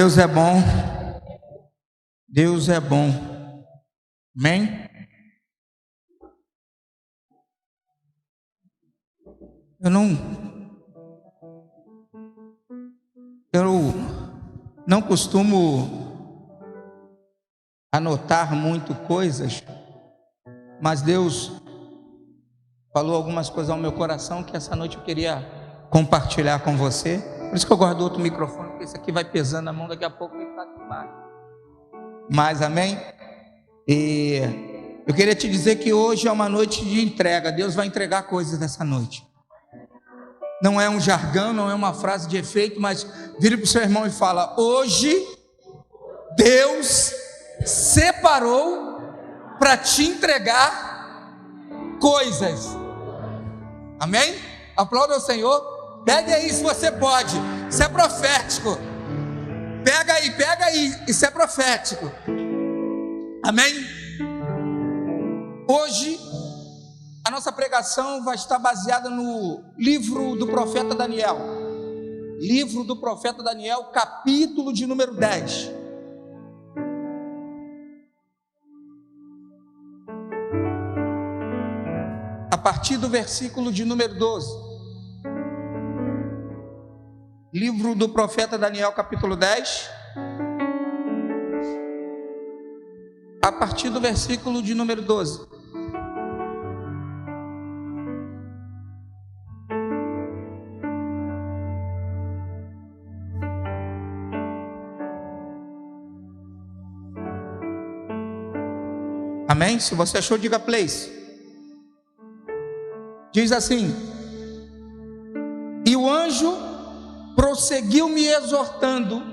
Deus é bom. Deus é bom. Amém? Eu não costumo anotar muito coisas, mas Deus falou algumas coisas ao meu coração que essa noite eu queria compartilhar com você. Por isso que eu guardo outro microfone, porque esse aqui vai pesando na mão, daqui a pouco ele está aqui embaixo. Mas amém? E eu queria te dizer que hoje é uma noite de entrega. Deus vai entregar coisas nessa noite. Não é um jargão, não é uma frase de efeito, mas vire para o seu irmão e fala: hoje Deus separou para te entregar coisas. Amém? Aplauda o Senhor. Pegue aí se você pode. Isso é profético. Pega aí. Isso é profético. Amém? Hoje a nossa pregação vai estar baseada no livro do profeta Daniel. Livro do profeta Daniel, capítulo de número 10. A partir do versículo de número 12. Livro do profeta Daniel, capítulo 10. A partir do versículo de número 12. Amém? Se você achou, diga place. Diz assim: e o anjo prosseguiu me exortando: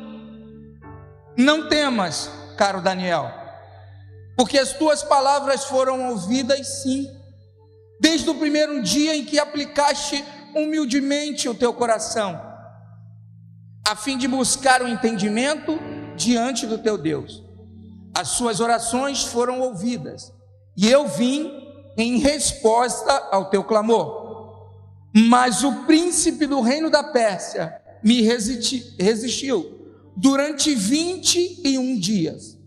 não temas, caro Daniel, porque as tuas palavras foram ouvidas sim, desde o primeiro dia em que aplicaste humildemente o teu coração, a fim de buscar o entendimento diante do teu Deus. As suas orações foram ouvidas, e eu vim em resposta ao teu clamor. Mas o príncipe do reino da Pérsia me resistiu durante 21 dias.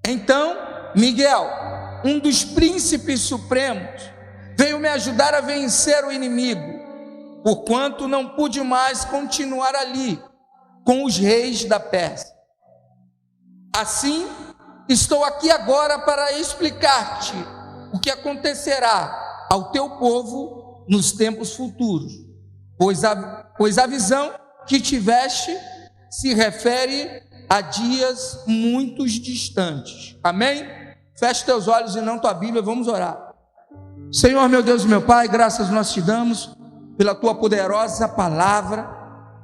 Então Miguel, um dos príncipes supremos, veio me ajudar a vencer o inimigo, porquanto não pude mais continuar ali com os reis da Pérsia. Assim, estou aqui agora para explicar-te o que acontecerá ao teu povo nos tempos futuros, pois a visão que tiveste se refere a dias muito distantes. Amém? Feche teus olhos e não tua Bíblia, vamos orar. Senhor, meu Deus e meu Pai, graças nós te damos pela tua poderosa palavra.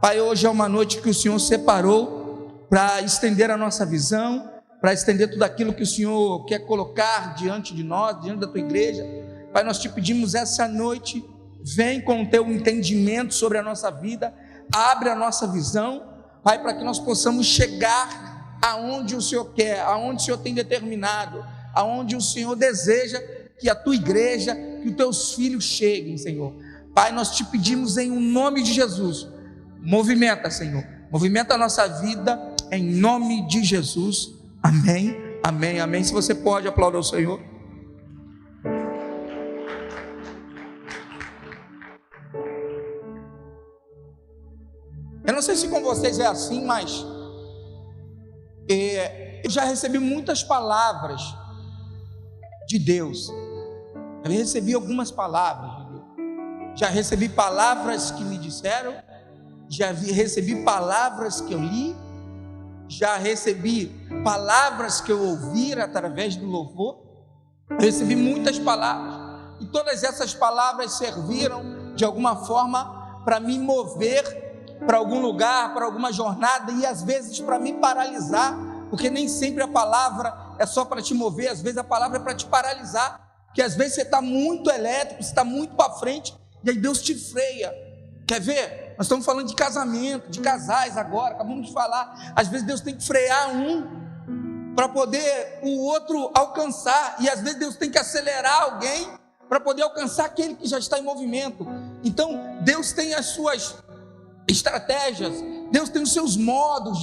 Pai, hoje é uma noite que o Senhor separou para estender a nossa visão, para estender tudo aquilo que o Senhor quer colocar diante de nós, diante da tua igreja. Pai, nós te pedimos essa noite, vem com o teu entendimento sobre a nossa vida, abre a nossa visão, Pai, para que nós possamos chegar aonde o Senhor quer, aonde o Senhor tem determinado, aonde o Senhor deseja que a tua igreja, que os teus filhos cheguem, Senhor. Pai, nós te pedimos em nome de Jesus, movimenta, Senhor, movimenta a nossa vida, em nome de Jesus. Amém, amém, amém. Se você pode, aplaudir o Senhor. Eu não sei se com vocês é assim, mas eu já recebi muitas palavras de Deus. Eu recebi algumas palavras de Deus. Já recebi palavras que me disseram, já recebi palavras que eu li, já recebi palavras que eu ouvi através do louvor. Eu recebi muitas palavras, e todas essas palavras serviram de alguma forma para me mover para algum lugar, para alguma jornada, e às vezes para me paralisar, porque nem sempre a palavra é só para te mover, às vezes a palavra é para te paralisar, porque às vezes você está muito elétrico, você está muito para frente, e aí Deus te freia. Quer ver? Nós estamos falando de casamento, de casais agora, acabamos de falar. Às vezes Deus tem que frear um para poder o outro alcançar, e às vezes Deus tem que acelerar alguém para poder alcançar aquele que já está em movimento. Então Deus tem as suas estratégias, Deus tem os seus modos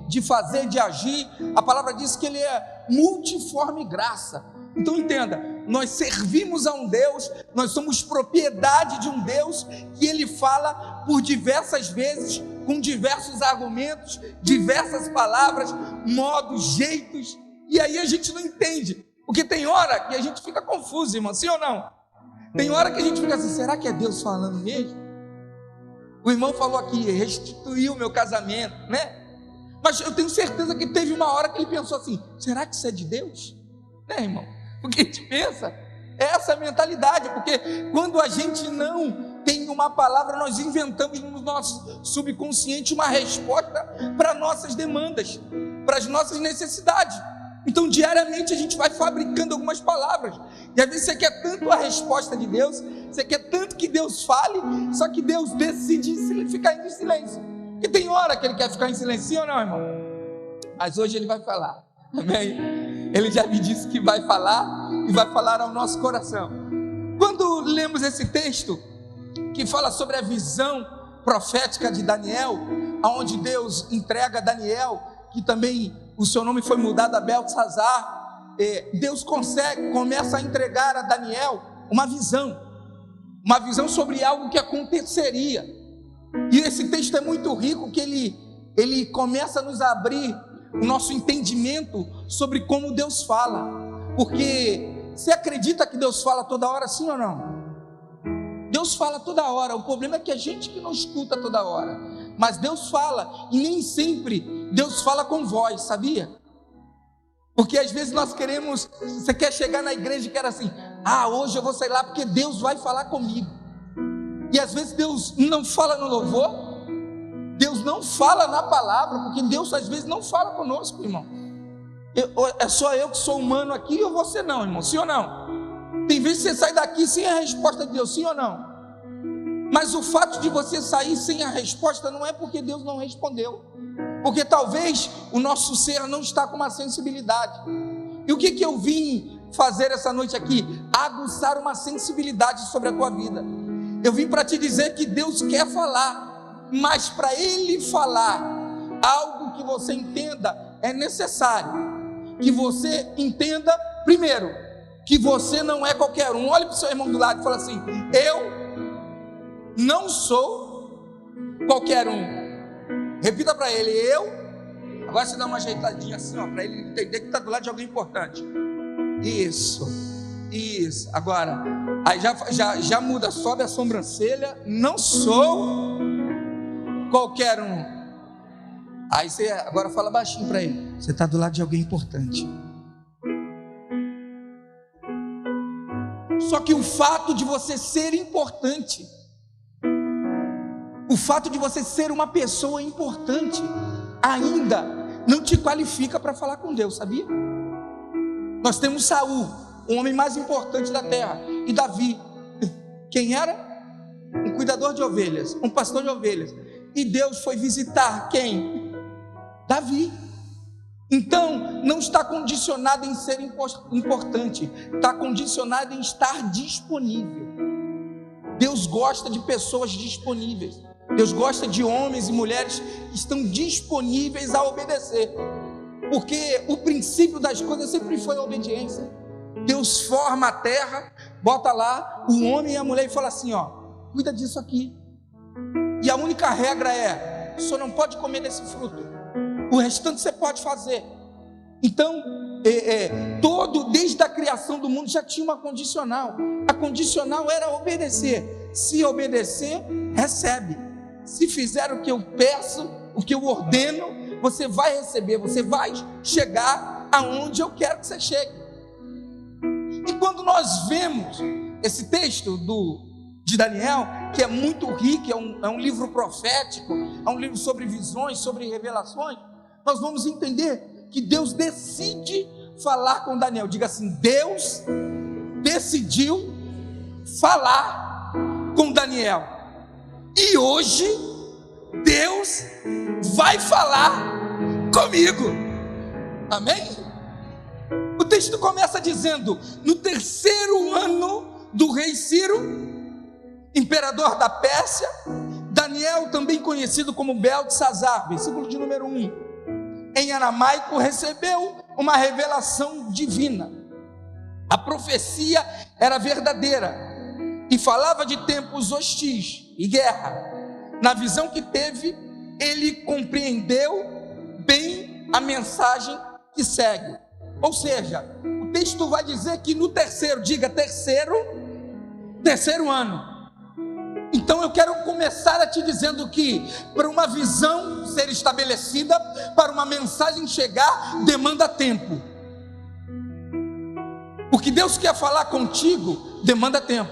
de fazer, de agir. A palavra diz que Ele é multiforme graça. Então entenda, nós servimos a um Deus, nós somos propriedade de um Deus que Ele fala por diversas vezes, com diversos argumentos, diversas palavras, modos, jeitos, e aí a gente não entende, porque tem hora que a gente fica confuso, irmão, sim ou não? Tem hora que a gente fica assim, será que é Deus falando mesmo? O irmão falou aqui, restituiu o meu casamento, né? Mas eu tenho certeza que teve uma hora que ele pensou assim, será que isso é de Deus? Né, irmão? Porque a gente pensa, é essa mentalidade, porque quando a gente não tem uma palavra, nós inventamos no nosso subconsciente uma resposta para nossas demandas, para as nossas necessidades. Então diariamente a gente vai fabricando algumas palavras, e às vezes você quer tanto a resposta de Deus, você quer tanto que Deus fale, só que Deus decide ficar em silêncio, e tem hora que Ele quer ficar em silêncio, sim ou não, irmão? Mas hoje Ele vai falar, amém? Ele já me disse que vai falar, e vai falar ao nosso coração. Quando lemos esse texto, que fala sobre a visão profética de Daniel, onde Deus entrega a Daniel, que também o seu nome foi mudado a Beltesazar, Deus começa a entregar a Daniel uma visão sobre algo que aconteceria, e esse texto é muito rico, que ele começa a nos abrir o nosso entendimento sobre como Deus fala, porque você acredita que Deus fala toda hora, sim ou não? Deus fala toda hora, o problema é que a gente que não escuta toda hora, mas Deus fala, e nem sempre Deus fala com voz, sabia? Porque às vezes nós queremos, você quer chegar na igreja e quer assim, hoje eu vou sair lá porque Deus vai falar comigo, e às vezes Deus não fala no louvor, Deus não fala na palavra, porque Deus às vezes não fala conosco, irmão. É só eu que sou humano aqui, ou você não, irmão, sim ou não? Tem vezes que você sai daqui sem a resposta de Deus, sim ou não? Mas o fato de você sair sem a resposta não é porque Deus não respondeu, porque talvez o nosso ser não está com uma sensibilidade. E o que eu vim fazer essa noite aqui? Aguçar uma sensibilidade sobre a tua vida. Eu vim para te dizer que Deus quer falar, mas para Ele falar algo que você entenda, é necessário que você entenda, primeiro, que você não é qualquer um. Olhe para o seu irmão do lado e fala assim, eu não sou qualquer um. Repita para ele, agora você dá uma ajeitadinha assim, para ele entender que está do lado de alguém importante. Isso, agora, aí já muda, sobe a sobrancelha, não sou qualquer um. Aí você agora fala baixinho para ele, você está do lado de alguém importante. Só que o fato de você ser importante, o fato de você ser uma pessoa importante, ainda não te qualifica para falar com Deus, sabia? Nós temos Saul, o homem mais importante da terra, e Davi, quem era? Um cuidador de ovelhas, um pastor de ovelhas, e Deus foi visitar quem? Davi. Então, não está condicionado em ser importante, está condicionado em estar disponível. Deus gosta de pessoas disponíveis, Deus gosta de homens e mulheres que estão disponíveis a obedecer, porque o princípio das coisas sempre foi a obediência. Deus forma a terra, bota lá o homem e a mulher e fala assim, cuida disso aqui, e a única regra é, o senhor não pode comer desse fruto, o restante você pode fazer. Então, desde a criação do mundo já tinha uma condicional. A condicional era obedecer. Se obedecer, recebe. Se fizer o que eu peço, o que eu ordeno, você vai receber, você vai chegar aonde eu quero que você chegue. E quando nós vemos esse texto de Daniel, que é muito rico, é um livro profético, é um livro sobre visões, sobre revelações, nós vamos entender que Deus decide falar com Daniel. Diga assim, Deus decidiu falar com Daniel, e hoje Deus vai falar comigo, amém? O texto começa dizendo, no 3º ano do rei Ciro, imperador da Pérsia, Daniel Daniel, também conhecido como Beltesazar, versículo de número 1, em aramaico, recebeu uma revelação divina. A profecia era verdadeira e falava de tempos hostis e guerra. Na visão que teve, ele compreendeu bem a mensagem que segue. Ou seja, o texto vai dizer que no terceiro, diga terceiro ano. Então eu quero começar a te dizendo que para uma visão ser estabelecida, para uma mensagem chegar, demanda tempo. O que Deus quer falar contigo, demanda tempo.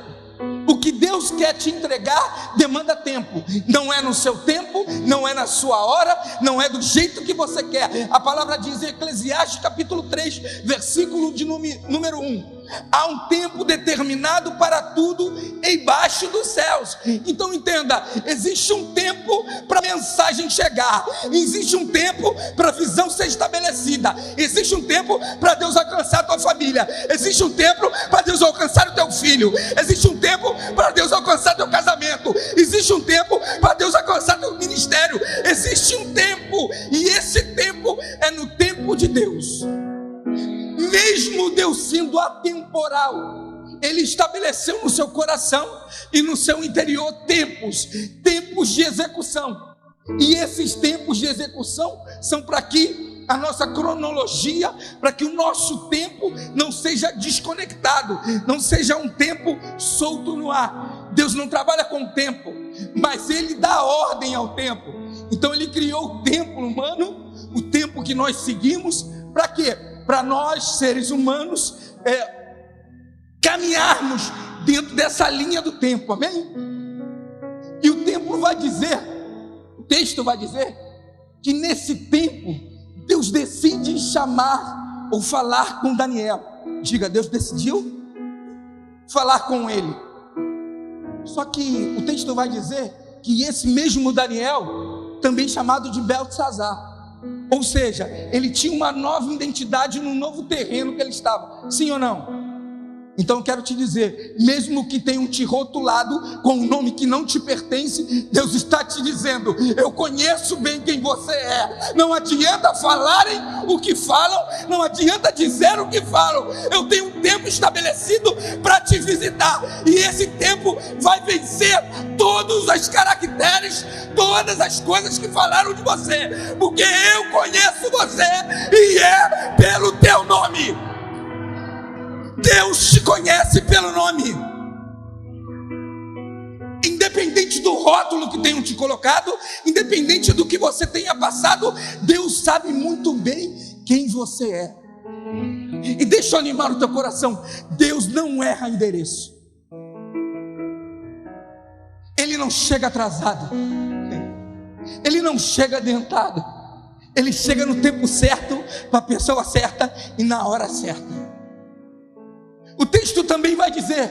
O que Deus quer te entregar, demanda tempo. Não é no seu tempo, não é na sua hora, não é do jeito que você quer. A palavra diz em Eclesiastes capítulo 3, versículo de número 1. Há um tempo determinado para tudo embaixo dos céus. Então entenda, existe um tempo para a mensagem chegar, existe um tempo para a visão ser estabelecida, existe um tempo para Deus alcançar a tua família, existe um tempo para Deus alcançar o teu filho, existe um tempo para Deus alcançar teu casamento, existe um tempo para Deus alcançar teu ministério, existe um tempo, e esse tempo é no tempo de Deus. Mesmo Deus sendo atemporal, Ele estabeleceu no seu coração e no seu interior tempos de execução. E esses tempos de execução são para que a nossa cronologia, para que o nosso tempo não seja desconectado, não seja um tempo solto no ar. Deus não trabalha com o tempo, mas Ele dá ordem ao tempo. Então Ele criou o tempo humano, o tempo que nós seguimos, para quê? Para nós, seres humanos, caminharmos dentro dessa linha do tempo, amém? E o tempo vai dizer, o texto vai dizer, que nesse tempo, Deus decide chamar ou falar com Daniel. Diga, Deus decidiu falar com ele. Só que o texto vai dizer que esse mesmo Daniel, também chamado de Beltesazar, ou seja, ele tinha uma nova identidade no novo terreno que ele estava, sim ou não? Então eu quero te dizer, mesmo que tenham te rotulado com um nome que não te pertence, Deus está te dizendo, eu conheço bem quem você é. Não adianta falarem o que falam, não adianta dizer o que falam. Eu tenho um tempo estabelecido para te visitar, e esse tempo vai vencer todas as caracteres, todas as coisas que falaram de você, porque eu conheço você, e é pelo teu nome. Deus te conhece pelo nome. Independente do rótulo que tenham te colocado, independente do que você tenha passado, Deus sabe muito bem quem você é. E deixa eu animar o teu coração, Deus não erra endereço. Ele não chega atrasado, Ele não chega adiantado, Ele chega no tempo certo, para a pessoa certa e na hora certa. O texto também vai dizer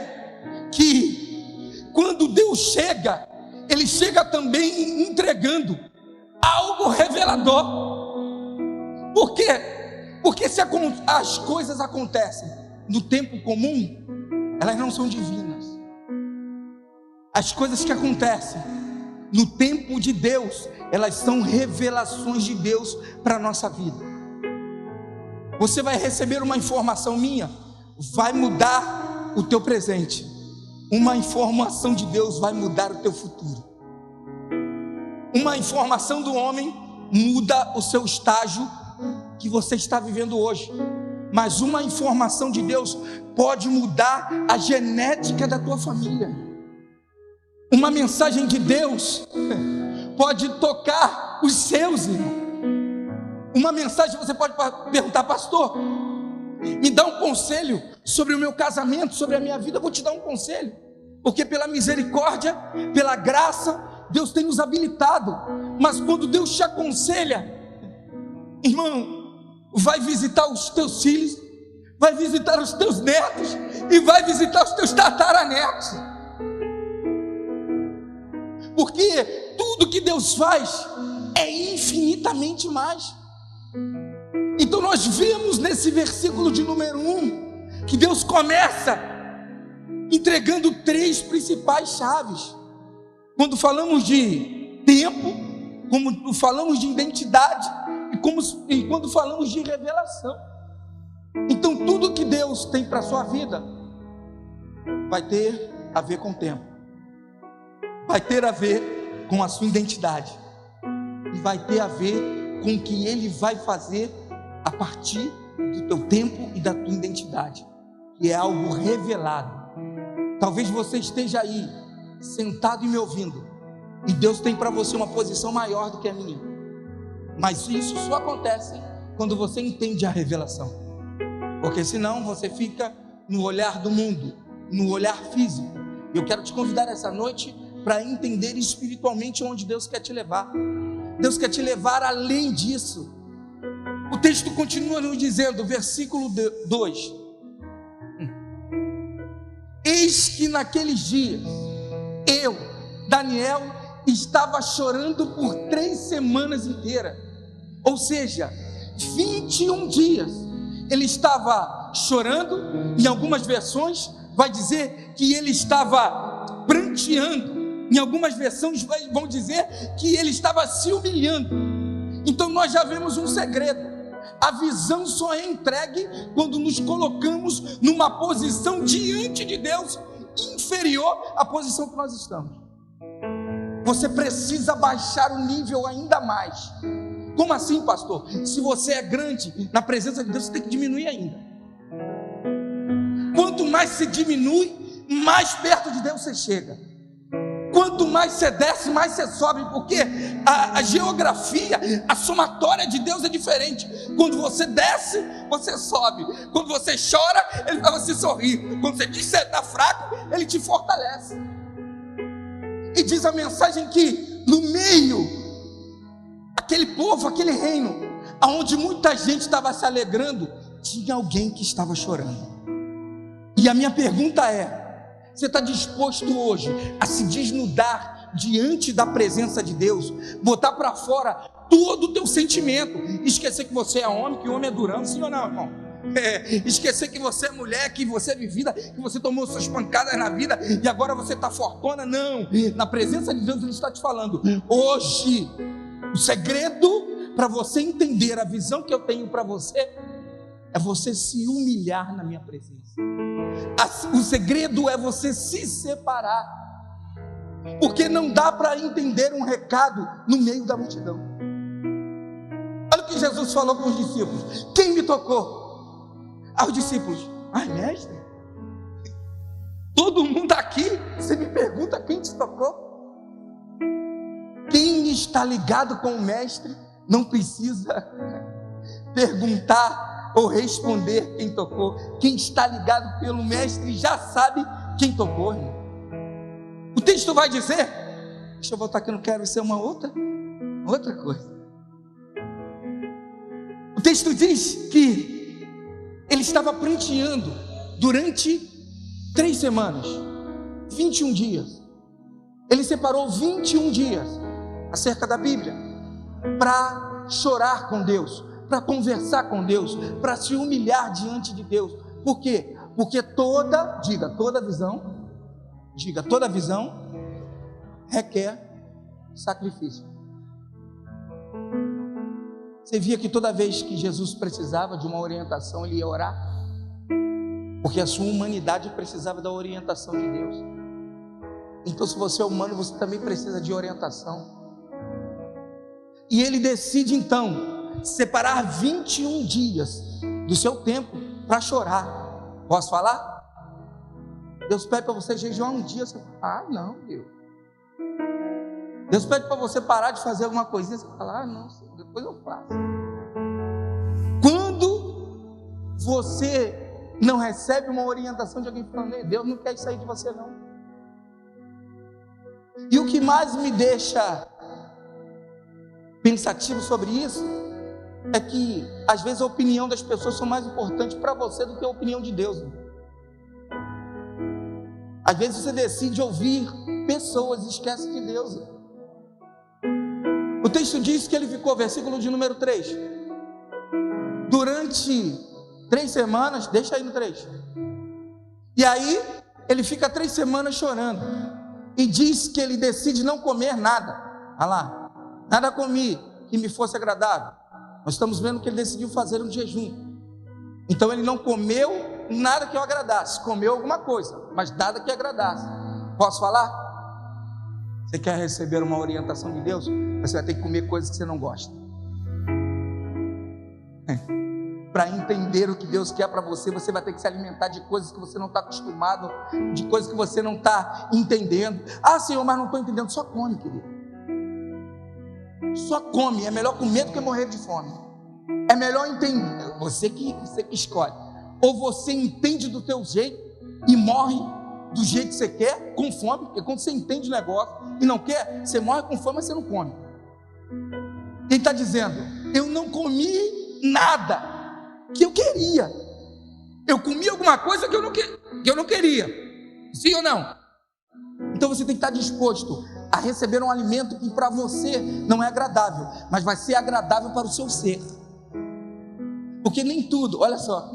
que quando Deus chega, Ele chega também entregando algo revelador. Por quê? Porque se as coisas acontecem no tempo comum, elas não são divinas. As coisas que acontecem no tempo de Deus, elas são revelações de Deus para a nossa vida. Você vai receber uma informação minha, vai mudar o teu presente. Uma informação de Deus vai mudar o teu futuro. Uma informação do homem muda o seu estágio que você está vivendo hoje, mas uma informação de Deus pode mudar a genética da tua família. Uma mensagem de Deus pode tocar os seus irmãos. Uma mensagem, você pode perguntar, pastor, me dá um conselho sobre o meu casamento, sobre a minha vida. Eu vou te dar um conselho, porque pela misericórdia, pela graça, Deus tem nos habilitado. Mas quando Deus te aconselha, irmão, vai visitar os teus filhos, vai visitar os teus netos e vai visitar os teus tataranetos, porque tudo que Deus faz é infinitamente mais. Então nós vemos nesse versículo de número 1 que Deus começa entregando 3 principais chaves. Quando falamos de tempo, como falamos de identidade e quando falamos de revelação. Então tudo que Deus tem para a sua vida vai ter a ver com o tempo, vai ter a ver com a sua identidade e vai ter a ver com o que Ele vai fazer a partir do teu tempo e da tua identidade, que é algo revelado. Talvez você esteja aí sentado e me ouvindo, e Deus tem para você uma posição maior do que a minha, mas isso só acontece quando você entende a revelação, porque senão você fica no olhar do mundo, no olhar físico. Eu quero te convidar essa noite para entender espiritualmente onde Deus quer te levar. Deus quer te levar além disso. O texto continua nos dizendo, versículo 2: eis que naqueles dias, eu, Daniel, estava chorando por 3 semanas inteiras, ou seja, 21 dias, ele estava chorando. Em algumas versões vai dizer que ele estava pranteando, em algumas versões vão dizer que ele estava se humilhando. Então nós já vemos um segredo: a visão só é entregue quando nos colocamos numa posição diante de Deus inferior à posição que nós estamos. Você precisa baixar o nível ainda mais. Como assim, pastor? Se você é grande na presença de Deus, você tem que diminuir ainda. Quanto mais se diminui, mais perto de Deus você chega. Quanto mais você desce, mais você sobe, porque a geografia, a somatória de Deus é diferente. Quando você desce, você sobe. Quando você chora, Ele faz você sorrir. Quando você diz que você está fraco, Ele te fortalece. E diz a mensagem que no meio, aquele povo, aquele reino, onde muita gente estava se alegrando, tinha alguém que estava chorando. E a minha pergunta é: você está disposto hoje a se desnudar diante da presença de Deus, botar para fora todo o teu sentimento, esquecer que você é homem, que o homem é durão, sim ou não, irmão? Esquecer que você é mulher, que você é vivida, que você tomou suas pancadas na vida e agora você está fortuna? Não, na presença de Deus Ele está te falando hoje. O segredo para você entender a visão que eu tenho para você é você se humilhar na minha presença. O segredo é você se separar, porque não dá para entender um recado no meio da multidão. Olha o que Jesus falou com os discípulos: quem me tocou? Aos discípulos: ai, mestre, todo mundo aqui, você me pergunta quem te tocou? Quem está ligado com o mestre não precisa perguntar ou responder quem tocou. Quem está ligado pelo mestre já sabe quem tocou, irmão. O texto vai dizer, deixa eu voltar aqui, não quero ser uma outra coisa. O texto diz que ele estava pranteando durante 3 semanas, 21 dias. Ele separou 21 dias acerca da Bíblia para chorar com Deus, para conversar com Deus, para se humilhar diante de Deus. Por quê? Porque toda visão requer sacrifício. Você via que toda vez que Jesus precisava de uma orientação, Ele ia orar, porque a sua humanidade precisava da orientação de Deus. Então, se você é humano, você também precisa de orientação. E Ele decide então separar 21 dias do seu tempo para chorar. Posso falar? Deus pede para você jejuar um dia. Você fala: ah, não, Deus. Deus pede para você parar de fazer alguma coisinha. Você fala: ah, não, depois eu faço. Quando você não recebe uma orientação de alguém falando: Deus não quer isso aí de você, não. E o que mais me deixa pensativo sobre isso é que às vezes a opinião das pessoas são mais importantes para você do que a opinião de Deus. Às vezes você decide ouvir pessoas e esquece de Deus. O texto diz que ele ficou, versículo de número 3, durante 3 semanas, deixa aí no 3, e aí ele fica 3 semanas chorando, e diz que ele decide não comer nada. nada comi que me fosse agradável. Nós estamos vendo que ele decidiu fazer um jejum. Então ele não comeu nada que o agradasse, comeu alguma coisa, mas nada que agradasse. Posso falar? Você quer receber uma orientação de Deus? Você vai ter que comer coisas que você não gosta. Para entender o que Deus quer para você, você vai ter que se alimentar de coisas que você não está acostumado, de coisas que você não está entendendo. Ah, Senhor, mas não estou entendendo. Só come, querido. Só come. É melhor comer do que morrer de fome. É melhor entender. Você que escolhe. Ou você entende do teu jeito e morre do jeito que você quer, com fome, porque quando você entende o negócio e não quer, você morre com fome, mas você não come. Quem está dizendo? Eu não comi nada que eu queria. Eu comi alguma coisa que eu não queria. Sim ou não? Então você tem que estar disposto a receber um alimento que para você não é agradável, mas vai ser agradável para o seu ser. Porque nem tudo, olha só,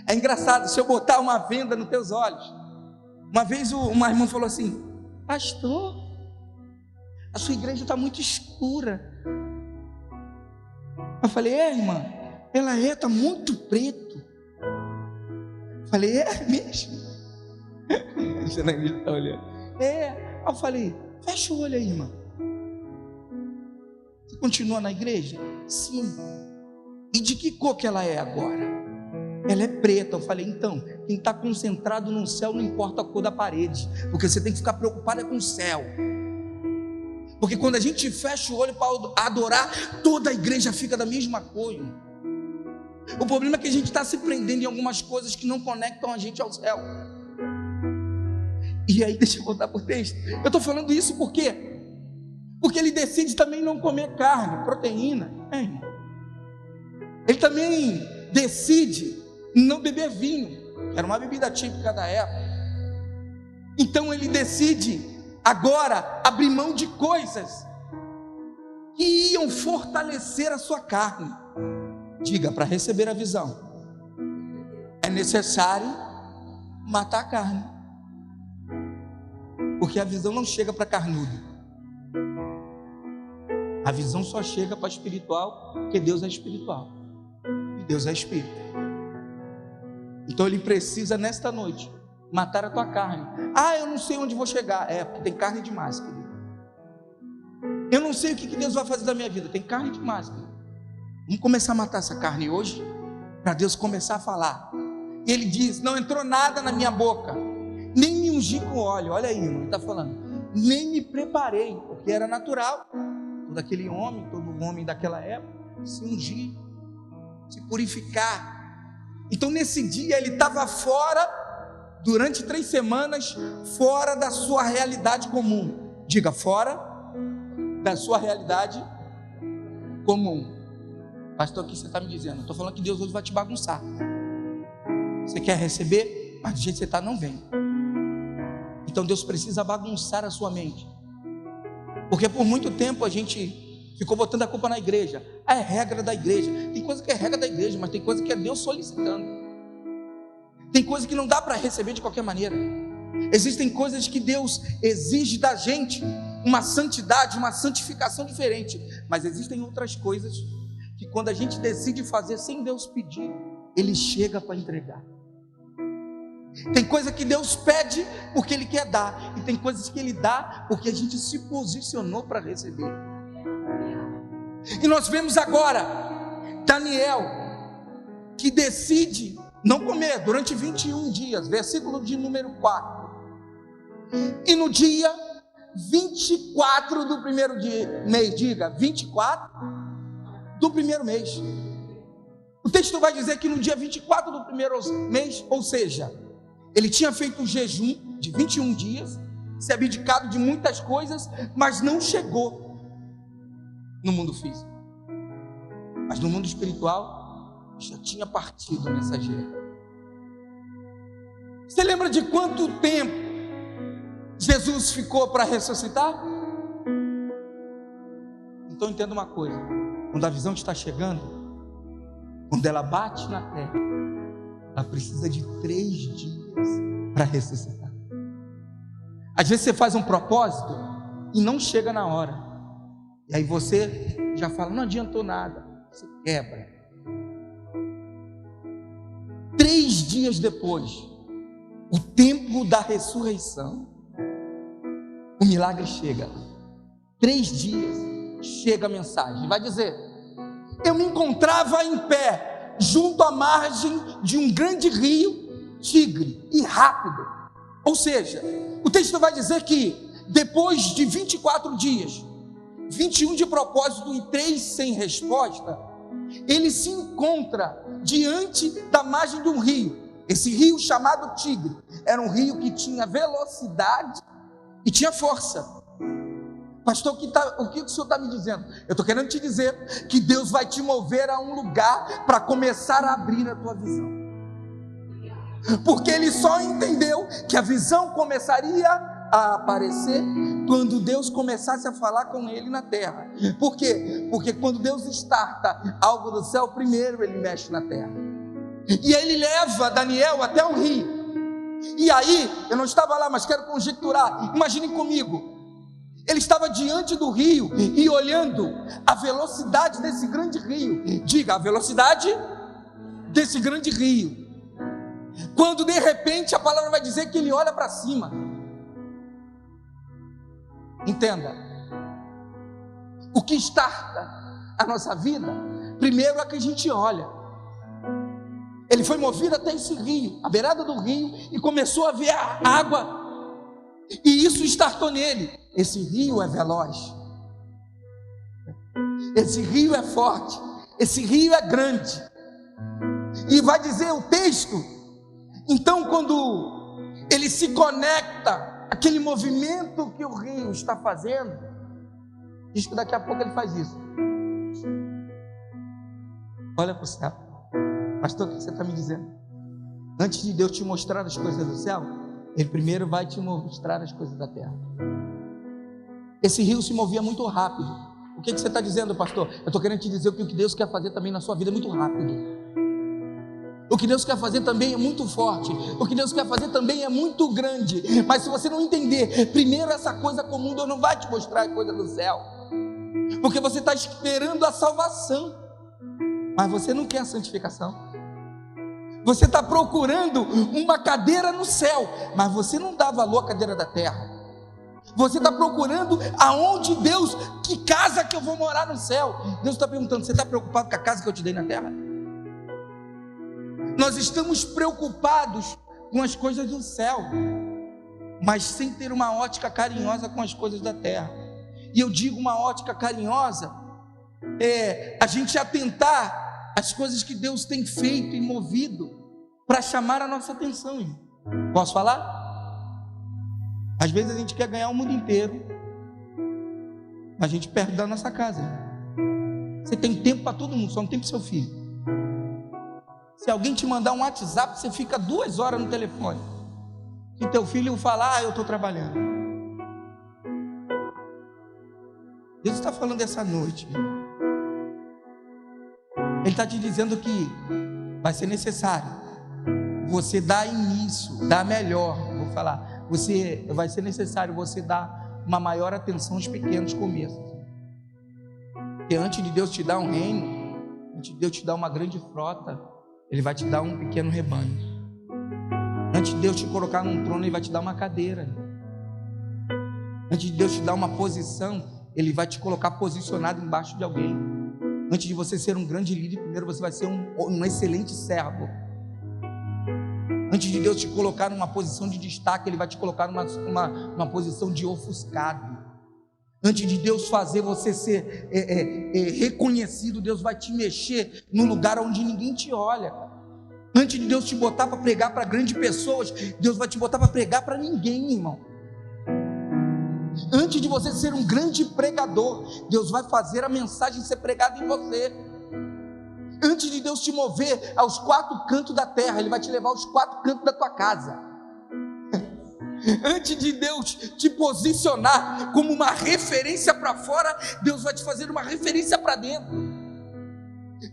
é engraçado, se eu botar uma venda nos teus olhos. Uma vez uma irmã falou assim: pastor, a sua igreja está muito escura. Eu falei: irmã, ela está muito preto. Eu falei: mesmo? Você na igreja está olhando. Eu falei: fecha o olho aí, irmã. Você continua na igreja? Sim. E de que cor que ela é agora? Ela é preta. Eu falei: então, quem está concentrado no céu não importa a cor da parede, porque você tem que ficar preocupado com o céu. Porque quando a gente fecha o olho para adorar, toda a igreja fica da mesma cor. O problema é que a gente está se prendendo em algumas coisas que não conectam a gente ao céu. E aí, deixa eu voltar para o texto. Eu estou falando isso por quê? Porque ele decide também não comer carne, proteína. Irmão. Ele também decide não beber vinho, que era uma bebida típica da época. Então ele decide agora abrir mão de coisas que iam fortalecer a sua carne. Diga: para receber a visão é necessário matar a carne, porque a visão não chega para carnudo. A visão só chega para espiritual, porque Deus é espiritual e Deus é espírito. Então ele precisa nesta noite matar a tua carne. Eu não sei onde vou chegar. Porque tem carne demais, querido. Eu não sei o que Deus vai fazer da minha vida. Tem carne demais, querido. Vamos começar a matar essa carne hoje, para Deus começar a falar. E ele diz: não entrou nada na minha boca, nem me ungi com óleo. Olha aí, irmão, ele está falando: nem me preparei, porque era natural. Todo homem daquela época se ungir, se purificar. Então nesse dia ele estava fora, durante 3 semanas, fora da sua realidade comum. Diga: fora da sua realidade comum. Pastor, o que você está me dizendo? Eu estou falando que Deus hoje vai te bagunçar. Você quer receber, mas do jeito que você está, não vem. Então Deus precisa bagunçar a sua mente. Porque por muito tempo a gente ficou botando a culpa na igreja. É regra da igreja. Tem coisa que é regra da igreja, mas tem coisa que é Deus solicitando. Tem coisa que não dá para receber de qualquer maneira. Existem coisas que Deus exige da gente uma santidade, uma santificação diferente. Mas existem outras coisas que quando a gente decide fazer sem Deus pedir, Ele chega para entregar. Tem coisa que Deus pede porque Ele quer dar, e tem coisas que Ele dá porque a gente se posicionou para receber. E nós vemos agora Daniel, que decide não comer durante 21 dias, versículo de número 4. E no dia 24 do primeiro mês, diga, 24 do primeiro mês. O texto vai dizer que no dia 24 do primeiro mês, ou seja, ele tinha feito um jejum de 21 dias, se abdicado de muitas coisas, mas não chegou no mundo físico. Mas no mundo espiritual, já tinha partido o mensageiro. Você lembra de quanto tempo Jesus ficou para ressuscitar? Então entenda uma coisa: quando a visão está chegando, quando ela bate na terra, ela precisa de 3 dias para ressuscitar. Às vezes você faz um propósito e não chega na hora. E aí você já fala, não adiantou nada. Você quebra. 3 dias depois, o tempo da ressurreição, o milagre chega. 3 dias, chega a mensagem. Vai dizer, eu me encontrava em pé, junto à margem de um grande rio, Tigre, e rápido. Ou seja, o texto vai dizer que depois de 24 dias, 21 de propósito e 3 sem resposta, ele se encontra diante da margem de um rio. Esse rio chamado Tigre era um rio que tinha velocidade e tinha força. Pastor, o que o senhor está me dizendo? Eu estou querendo te dizer que Deus vai te mover a um lugar para começar a abrir a tua visão. Porque ele só entendeu que a visão começaria a aparecer quando Deus começasse a falar com ele na terra. Por quê? Porque quando Deus starta algo do céu, primeiro ele mexe na terra. E aí ele leva Daniel até o rio. E aí, eu não estava lá, mas quero conjecturar. Imaginem comigo. Ele estava diante do rio e olhando a velocidade desse grande rio. Diga, a velocidade desse grande rio. Quando de repente a palavra vai dizer que ele olha para cima. Entenda, o que starta a nossa vida, primeiro é que a gente olha. Ele foi movido até esse rio, à beirada do rio, e começou a ver a água, e isso startou nele. Esse rio é veloz, esse rio é forte, esse rio é grande, e vai dizer o texto, então quando ele se conecta, aquele movimento que o rio está fazendo, diz que daqui a pouco ele faz isso. Olha para o céu. Pastor, o que você está me dizendo? Antes de Deus te mostrar as coisas do céu, Ele primeiro vai te mostrar as coisas da terra. Esse rio se movia muito rápido. O que você está dizendo, pastor? Eu estou querendo te dizer que o que Deus quer fazer também na sua vida é muito rápido. O que Deus quer fazer também é muito forte. O que Deus quer fazer também é muito grande. Mas se você não entender, primeiro essa coisa comum, Deus não vai te mostrar a coisa do céu. Porque você está esperando a salvação, mas você não quer a santificação. Você está procurando uma cadeira no céu, mas você não dá valor à cadeira da terra. Você está procurando aonde Deus, que casa que eu vou morar no céu. Deus está perguntando, você está preocupado com a casa que eu te dei na terra? Nós estamos preocupados com as coisas do céu, mas sem ter uma ótica carinhosa com as coisas da terra. E eu digo uma ótica carinhosa, a gente atentar às coisas que Deus tem feito e movido para chamar a nossa atenção. Irmão. Posso falar? Às vezes a gente quer ganhar o mundo inteiro, mas a gente perde da nossa casa. Você tem tempo para todo mundo, só não tem para o seu filho. Se alguém te mandar um WhatsApp, você fica 2 horas no telefone. Se teu filho falar, eu estou trabalhando. Deus está falando essa noite. Ele está te dizendo que vai ser necessário você dar início, dar melhor. Vou falar, vai ser necessário você dar uma maior atenção aos pequenos começos. Porque antes de Deus te dar um reino, antes de Deus te dar uma grande frota, Ele vai te dar um pequeno rebanho. Antes de Deus te colocar num trono, Ele vai te dar uma cadeira. Antes de Deus te dar uma posição, Ele vai te colocar posicionado embaixo de alguém. Antes de você ser um grande líder, primeiro você vai ser um excelente servo. Antes de Deus te colocar numa posição de destaque, Ele vai te colocar numa posição de ofuscado. Antes de Deus fazer você ser reconhecido, Deus vai te mexer no lugar onde ninguém te olha. Antes de Deus te botar para pregar para grandes pessoas, Deus vai te botar para pregar para ninguém, irmão. Antes de você ser um grande pregador, Deus vai fazer a mensagem ser pregada em você. Antes de Deus te mover aos 4 cantos da terra, Ele vai te levar aos 4 cantos da tua casa. Antes de Deus te posicionar como uma referência para fora, Deus vai te fazer uma referência para dentro.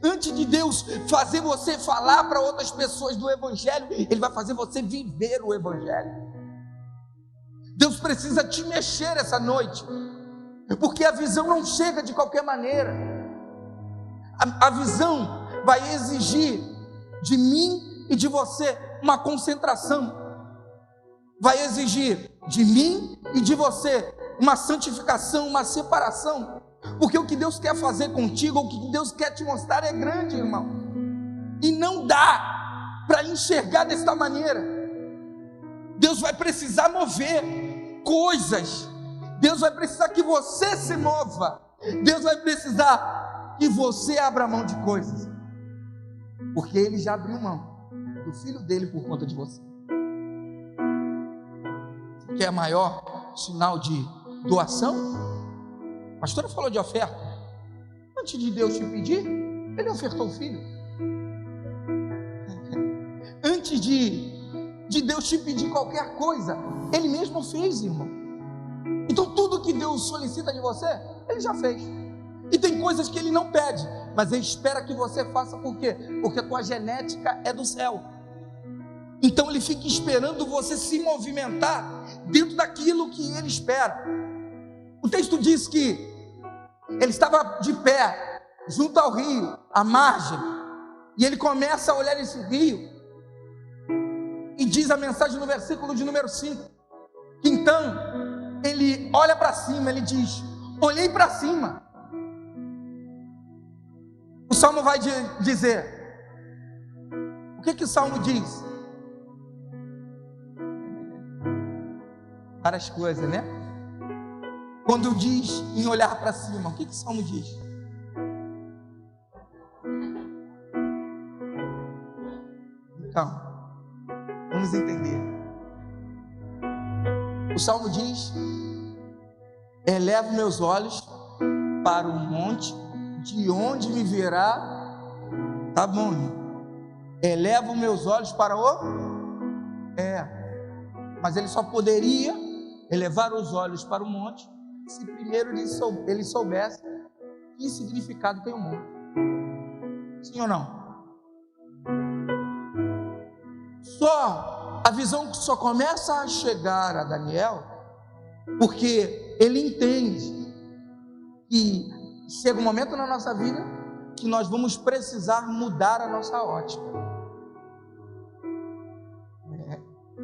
Antes de Deus fazer você falar para outras pessoas do Evangelho, Ele vai fazer você viver o Evangelho. Deus precisa te mexer essa noite. porque a visão não chega de qualquer maneira. A visão vai exigir de mim e de você uma concentração, vai exigir de mim e de você uma santificação, uma separação, porque o que Deus quer fazer contigo, o que Deus quer te mostrar é grande, irmão, e não dá para enxergar desta maneira. Deus vai precisar mover coisas, Deus vai precisar que você se mova, Deus vai precisar que você abra mão de coisas, porque Ele já abriu mão do Filho dele por conta de você. Que é maior sinal de doação? A pastora falou de oferta. Antes de Deus te pedir, Ele ofertou o Filho. Antes de Deus te pedir qualquer coisa, Ele mesmo fez, irmão. Então tudo que Deus solicita de você, Ele já fez. E tem coisas que Ele não pede, mas Ele espera que você faça. Por quê? Porque a tua genética é do céu. Então Ele fica esperando você se movimentar dentro daquilo que Ele espera. O texto diz que Ele estava de pé junto ao rio, à margem, e Ele começa a olhar esse rio, e diz a mensagem no versículo de número 5, que então Ele olha para cima, Ele diz: olhei para cima. O Salmo vai dizer, o que o Salmo diz? Várias coisas, né? Quando diz em olhar para cima, o que o Salmo diz? Então, vamos entender. O Salmo diz: elevo meus olhos para o monte, de onde me virá, tá bom, irmão? Elevo meus olhos para mas ele só poderia elevar os olhos para o monte se primeiro ele soubesse que significado tem o monte. Sim ou não? A visão só começa a chegar a Daniel porque ele entende que chega um momento na nossa vida que nós vamos precisar mudar a nossa ótica.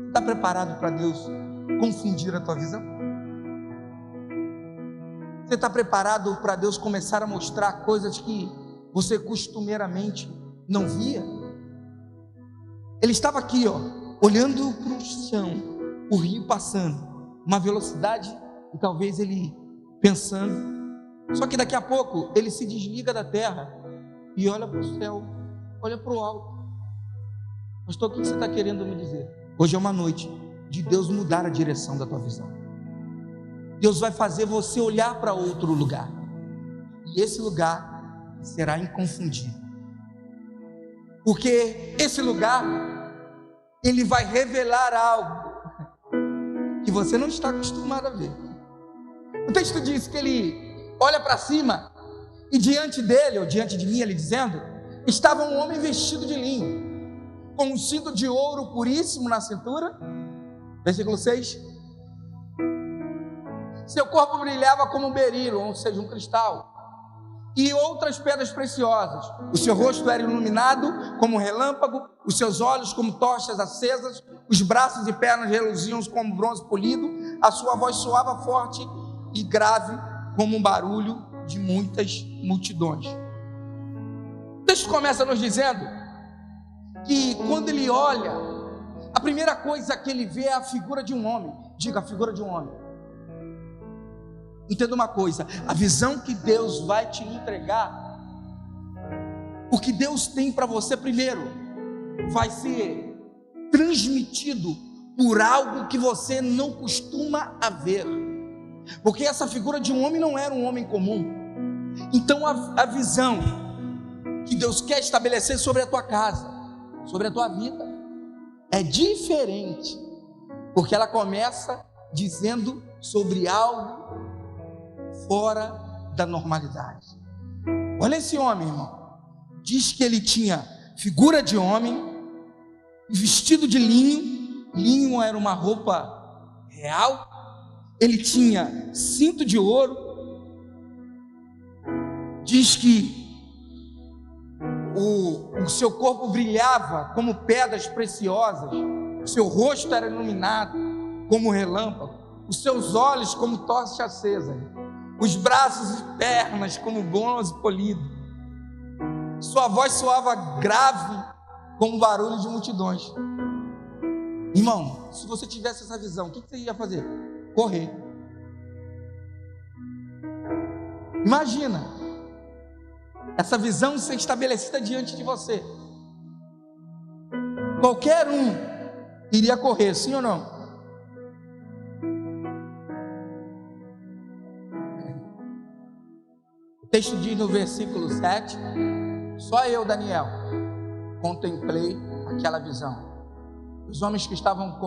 Está preparado para Deus confundir a tua visão? Você está preparado para Deus começar a mostrar coisas que você costumeiramente não via? Ele estava aqui, olhando para o chão, o rio passando, uma velocidade, e talvez ele pensando. Só que daqui a pouco ele se desliga da terra e olha para o céu, olha para o alto. Pastor, o que você está querendo me dizer? Hoje é uma noite de Deus mudar a direção da tua visão. Deus vai fazer você olhar para outro lugar, e esse lugar será inconfundível, porque esse lugar ele vai revelar algo que você não está acostumado a ver. O texto diz que ele olha para cima e diante dele, ou diante de mim, ele dizendo, estava um homem vestido de linho, com um cinto de ouro puríssimo na cintura. Versículo 6. Seu corpo brilhava como um berilo, ou seja, um cristal, e outras pedras preciosas. O seu rosto era iluminado como um relâmpago, os seus olhos como tochas acesas, os braços e pernas reluziam como bronze polido, a sua voz soava forte e grave como um barulho de muitas multidões. O texto começa nos dizendo que quando ele olha, a primeira coisa que ele vê é a figura de um homem. Diga, a figura de um homem. Entenda uma coisa, a visão que Deus vai te entregar, o que Deus tem para você primeiro, vai ser transmitido por algo que você não costuma a ver, porque essa figura de um homem não era um homem comum. Então a visão que Deus quer estabelecer sobre a tua casa, sobre a tua vida, é diferente, porque ela começa dizendo sobre algo fora da normalidade. Olha esse homem, irmão. Diz que ele tinha figura de homem, vestido de linho. Linho era uma roupa real. Ele tinha cinto de ouro, diz que o seu corpo brilhava como pedras preciosas, o seu rosto era iluminado como relâmpago, os seus olhos como tocha acesa, os braços e pernas como bronze polido, sua voz soava grave como barulho de multidões. Irmão, se você tivesse essa visão, o que você ia fazer? Correr. Imagina essa visão ser estabelecida diante de você. Qualquer um iria correr, sim ou não? O texto diz no versículo 7: só eu, Daniel, contemplei aquela visão. Os homens que estavam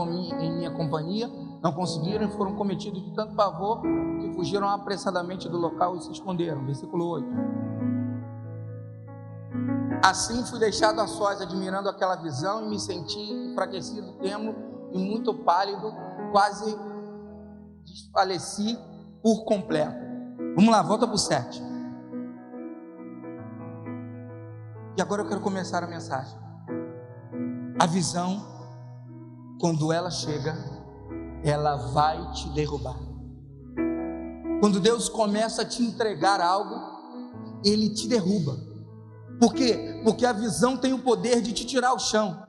em minha companhia não conseguiram e foram cometidos de tanto pavor que fugiram apressadamente do local e se esconderam. Versículo 8. Assim fui deixado a sós, admirando aquela visão, e me senti enfraquecido, trêmulo e muito pálido, quase desfaleci por completo. Vamos lá, volta para o 7. E agora eu quero começar a mensagem. A visão, quando ela chega, ela vai te derrubar. Quando Deus começa a te entregar algo, Ele te derruba. Por quê? Porque a visão tem o poder de te tirar o chão.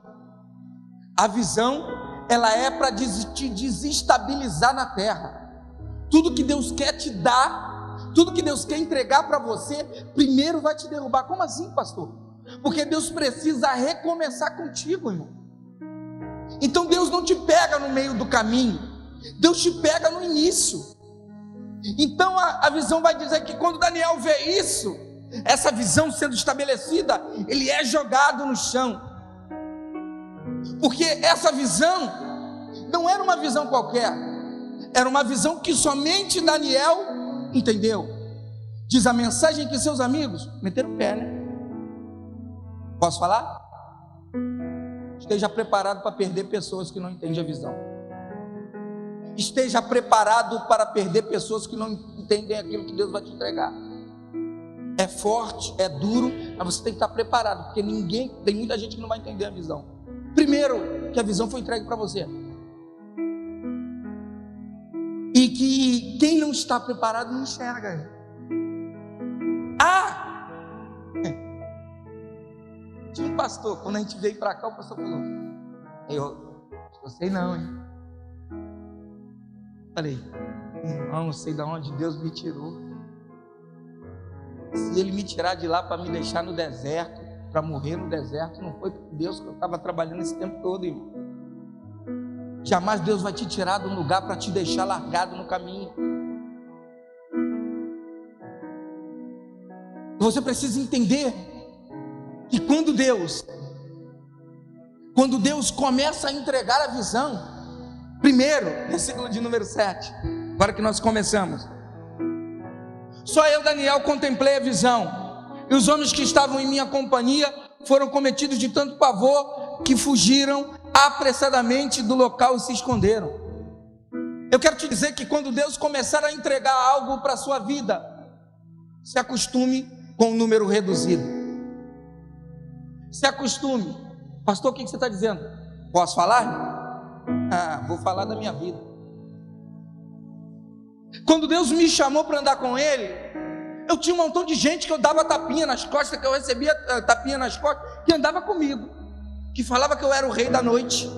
A visão, ela é para te desestabilizar na terra. Tudo que Deus quer te dar, tudo que Deus quer entregar para você, primeiro vai te derrubar. Como assim, pastor? Porque Deus precisa recomeçar contigo, irmão. Então Deus não te pega no meio do caminho, Deus te pega no início. Então a visão vai dizer que quando Daniel vê isso, essa visão sendo estabelecida, ele é jogado no chão. Porque essa visão não era uma visão qualquer, era uma visão que somente Daniel entendeu. Diz a mensagem que seus amigos meteram o pé, né? Posso falar? Esteja preparado para perder pessoas que não entendem a visão. Esteja preparado para perder pessoas que não entendem aquilo que Deus vai te entregar. É forte, é duro, mas você tem que estar preparado, porque tem muita gente que não vai entender a visão. Primeiro, que a visão foi entregue para você. E que quem não está preparado não enxerga. Tinha um pastor, quando a gente veio para cá, o pastor falou: eu sei não, hein? Falei: não sei de onde Deus me tirou. Se Ele me tirar de lá para me deixar no deserto, para morrer no deserto, não foi por Deus que eu estava trabalhando esse tempo todo, irmão. Jamais Deus vai te tirar de um lugar para te deixar largado no caminho. Você precisa entender que quando Deus começa a entregar a visão, primeiro, versículo de número 7, agora que nós começamos: só eu, Daniel, contemplei a visão, e os homens que estavam em minha companhia foram cometidos de tanto pavor que fugiram apressadamente do local e se esconderam. Eu quero te dizer que quando Deus começar a entregar algo para a sua vida, se acostume com um número reduzido. Se acostume. Pastor, o que você está dizendo? Posso falar? Vou falar da minha vida. Quando Deus me chamou para andar com Ele, eu tinha um montão de gente que eu dava tapinha nas costas, que eu recebia tapinha nas costas, que andava comigo, que falava que eu era o rei da noite.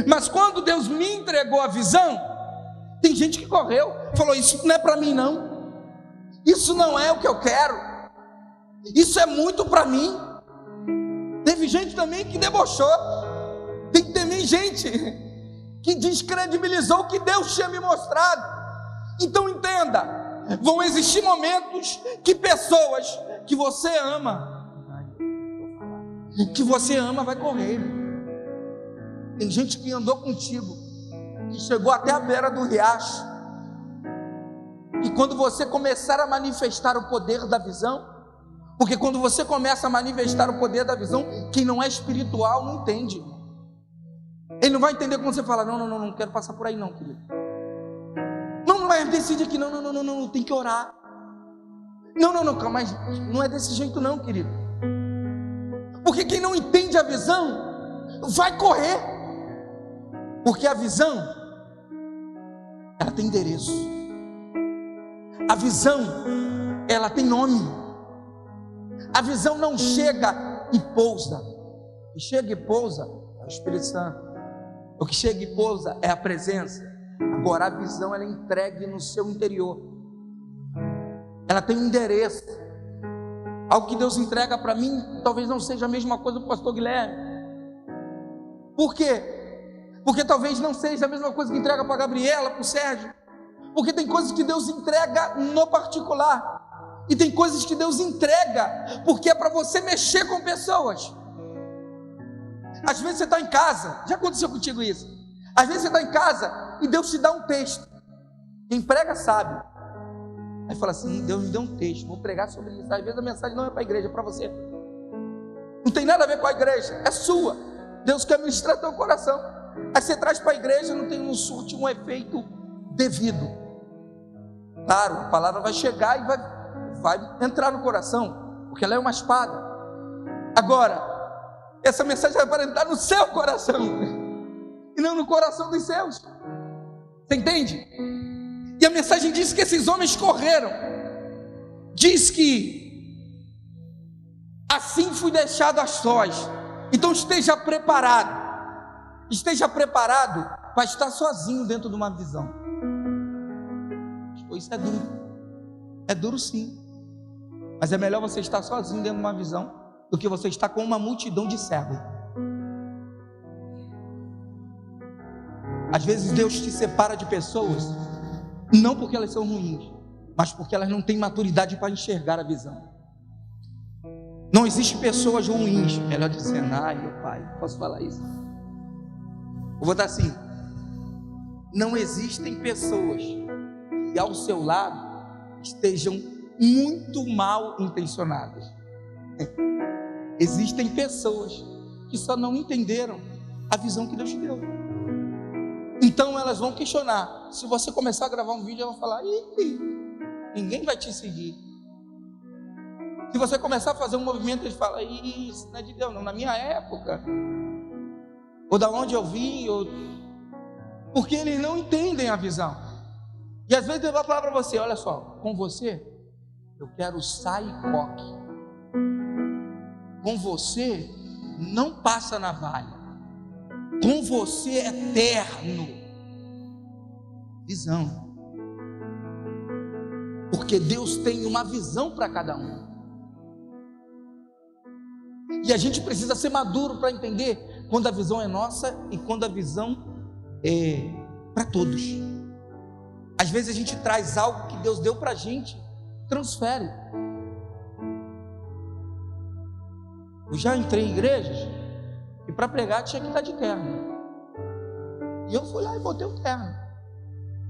Mas quando Deus me entregou a visão, tem gente que correu, falou: isso não é para mim não, isso não é o que eu quero, isso é muito para mim. Teve gente também que debochou, tem também gente que descredibilizou o que Deus tinha me mostrado. Então entenda, vão existir momentos que pessoas que você ama vai correr. Tem gente que andou contigo, que chegou até a beira do riacho, e quando você começar a manifestar o poder da visão, porque quando você começa a manifestar o poder da visão, quem não é espiritual não entende. Ele não vai entender quando você fala: não quero passar por aí não, querido. Não vai decidir que não, tem que orar. Não, calma, mas não é desse jeito não, querido. Porque quem não entende a visão vai correr. Porque a visão, ela tem endereço. A visão, ela tem nome. A visão não chega e pousa. O que chega e pousa é o Espírito Santo. O que chega e pousa é a presença. Agora a visão, ela é entregue no seu interior. Ela tem um endereço. Algo que Deus entrega para mim, talvez não seja a mesma coisa do pastor Guilherme. Por quê? Porque talvez não seja a mesma coisa que entrega para a Gabriela, para o Sérgio. Porque tem coisas que Deus entrega no particular. E tem coisas que Deus entrega porque é para você mexer com pessoas. Às vezes você está em casa, já aconteceu contigo isso. Às vezes você está em casa e Deus te dá um texto. Quem prega sabe. Aí fala assim, Deus me deu um texto, vou pregar sobre isso. Às vezes a mensagem não é para a igreja, é para você. Não tem nada a ver com a igreja, é sua. Deus quer ministrar teu coração. Aí você traz para a igreja, não surte um efeito devido. Claro, a palavra vai chegar e vai entrar no coração, porque ela é uma espada. Agora, essa mensagem vai para entrar no seu coração e não no coração dos seus. Você entende? E a mensagem diz que esses homens correram. Diz que assim fui deixado a sós. Então esteja preparado. Esteja preparado para estar sozinho dentro de uma visão. Isso é duro. É duro sim. Mas é melhor você estar sozinho dentro de uma visão do que você estar com uma multidão de cegos. Às vezes Deus te separa de pessoas, não porque elas são ruins, mas porque elas não têm maturidade para enxergar a visão. Não existe pessoas ruins, melhor dizendo, ai meu pai, posso falar isso? Eu vou dar assim, não existem pessoas que ao seu lado estejam muito mal intencionadas. Existem pessoas que só não entenderam a visão que Deus te deu. Então elas vão questionar. Se você começar a gravar um vídeo, elas vão falar, ninguém vai te seguir. Se você começar a fazer um movimento, eles falam, isso não é de Deus não, na minha época, ou da onde eu vim, porque eles não entendem a visão. E às vezes eu vou falar para você, olha só, com você eu quero sair coque. Com você não passa navalha. Com você é eterno. Visão. Porque Deus tem uma visão para cada um. E a gente precisa ser maduro para entender quando a visão é nossa e quando a visão é para todos. Às vezes a gente traz algo que Deus deu para a gente, transfere. Eu já entrei em igrejas e para pregar tinha que estar de terno. E eu fui lá e botei o terno.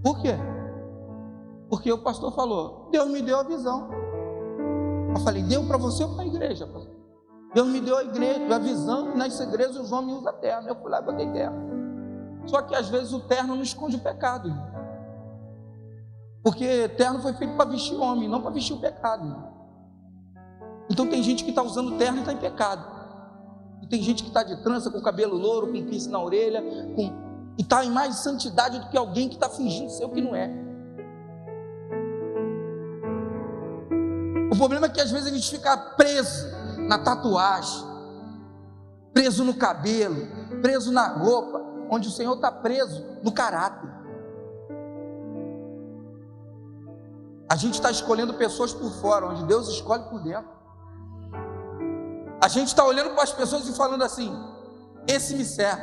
Por quê? Porque o pastor falou, Deus me deu a visão. Eu falei, deu para você ou para a igreja, pastor? Deus me deu a igreja, a visão, e nas igrejas os homens usam terno. Eu fui lá e botei terno. Só que às vezes o terno não esconde o pecado, irmão. Porque terno foi feito para vestir o homem, não para vestir o pecado, irmão. Então tem gente que está usando terno e está em pecado. E tem gente que está de trança, com cabelo louro, com piercing na orelha, e está em mais santidade do que alguém que está fingindo ser o que não é. O problema é que às vezes a gente fica preso na tatuagem, preso no cabelo, preso na roupa, onde o Senhor está preso no caráter. A gente está escolhendo pessoas por fora, onde Deus escolhe por dentro. A gente está olhando para as pessoas e falando assim, esse me serve.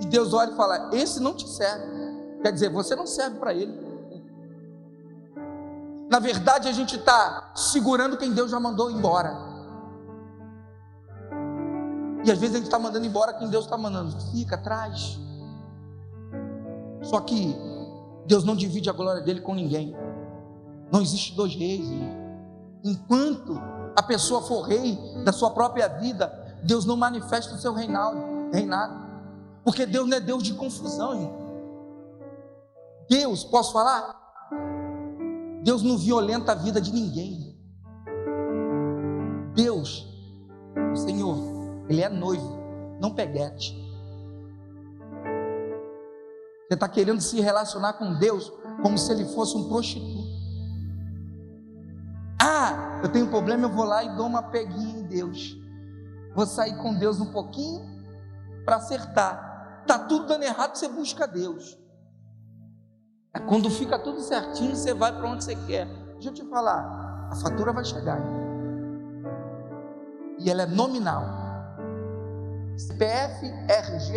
E Deus olha e fala, esse não te serve. Quer dizer, você não serve para ele. Na verdade a gente está segurando quem Deus já mandou embora. E às vezes a gente está mandando embora quem Deus está mandando. Fica atrás. Só que Deus não divide a glória dele com ninguém. Não existe dois reis. Enquanto a pessoa for rei da sua própria vida, Deus não manifesta o seu reinado. Porque Deus não é Deus de confusão, irmão. Deus, posso falar? Deus não violenta a vida de ninguém. Deus, o Senhor, Ele é noivo, não peguete. Você está querendo se relacionar com Deus como se Ele fosse um prostituto. Ah, eu tenho um problema, eu vou lá e dou uma peguinha em Deus. Vou sair com Deus um pouquinho para acertar. Está tudo dando errado, você busca Deus. Quando fica tudo certinho, você vai para onde você quer. Deixa eu te falar, a fatura vai chegar. E ela é nominal. CPF, RG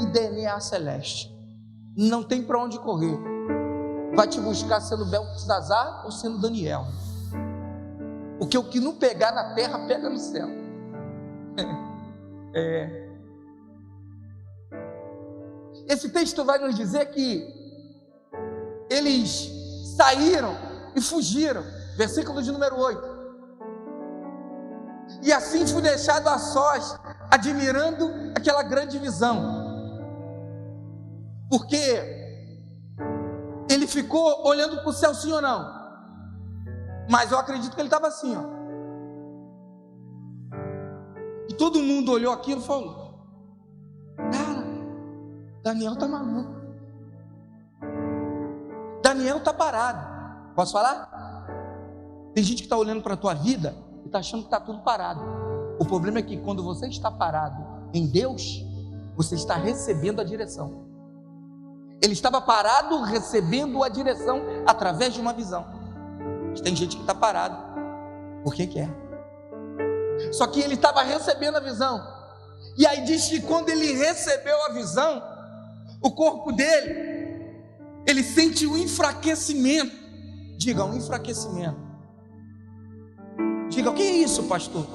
e DNA celeste. Não tem para onde correr. Vai te buscar sendo Beltesazar ou sendo Daniel. Porque o que não pegar na terra, pega no céu. Esse texto vai nos dizer que eles saíram e fugiram. Versículo de número 8. E assim fui deixado a sós, admirando aquela grande visão. Porque ele ficou olhando para o céu, sim ou não? Mas eu acredito que ele estava assim, ó. E todo mundo olhou aquilo e falou: cara, Daniel está maluco. Daniel está parado. Posso falar? Tem gente que está olhando para a tua vida e está achando que está tudo parado. O problema é que quando você está parado em Deus, você está recebendo a direção. Ele estava parado recebendo a direção através de uma visão. Mas tem gente que está parado porque quer. Só que ele estava recebendo a visão. E aí diz que quando ele recebeu a visão, o corpo dele, ele sente um enfraquecimento. Diga, um enfraquecimento. Diga, o que é isso, pastor?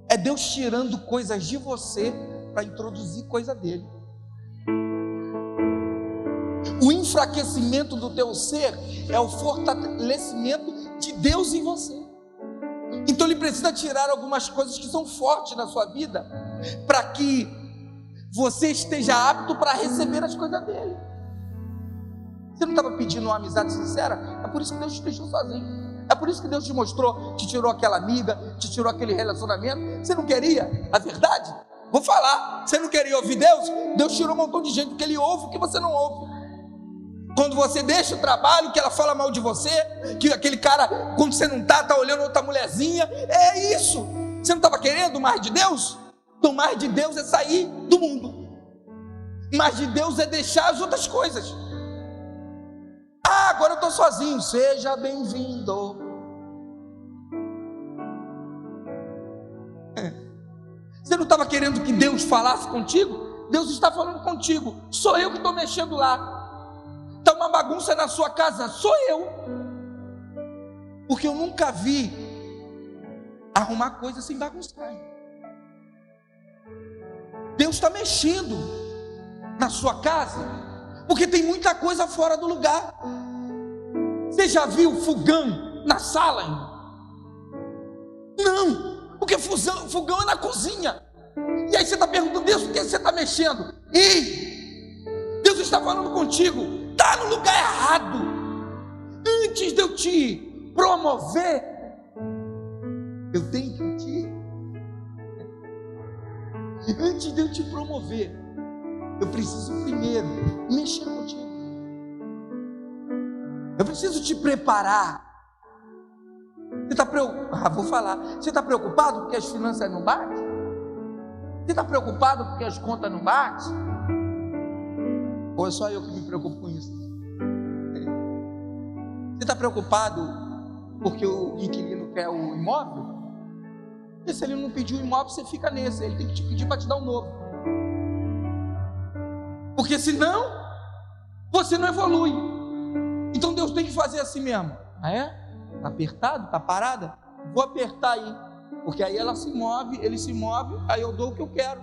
É Deus tirando coisas de você para introduzir coisa dele. O enfraquecimento do teu ser é o fortalecimento de Deus em você. Então ele precisa tirar algumas coisas que são fortes na sua vida, para que você esteja apto para receber as coisas dele. Você não estava pedindo uma amizade sincera? É por isso que Deus te deixou sozinho. É por isso que Deus te mostrou, te tirou aquela amiga, te tirou aquele relacionamento. Você não queria a verdade? Vou falar, você não queria ouvir Deus? Deus tirou um montão de gente, porque Ele ouve o que você não ouve. Quando você deixa o trabalho, que ela fala mal de você, que aquele cara, quando você não está olhando outra mulherzinha, é isso. Você não estava querendo mais de Deus? Então mais de Deus é sair do mundo. Mais de Deus é deixar as outras coisas. Ah, agora eu estou sozinho. Seja bem-vindo. Você não estava querendo que Deus falasse contigo? Deus está falando contigo. Sou eu que estou mexendo lá. Está uma bagunça na sua casa, sou eu. Porque eu nunca vi arrumar coisa sem bagunçar. Deus está mexendo na sua casa, porque tem muita coisa fora do lugar. Você já viu fogão na sala ainda? Não, porque fogão é na cozinha. E aí você está perguntando, Deus, por que você está mexendo? Ei, Deus está falando contigo. Está no lugar errado. Antes de eu te promover, eu tenho que antes de eu te promover, eu preciso primeiro mexer contigo. Eu preciso te preparar. Você está preocupado? Vou falar. Você está preocupado porque as finanças não batem? Você está preocupado porque as contas não batem? Ou é só eu que me preocupo com isso? Você está preocupado porque o inquilino quer o imóvel? E se ele não pedir o imóvel, você fica nesse. Ele tem que te pedir para te dar um novo. Porque senão, você não evolui. Então Deus tem que fazer assim mesmo. Ah é? Está apertado? Está parada? Vou apertar aí. Porque aí ela se move, ele se move, aí eu dou o que eu quero.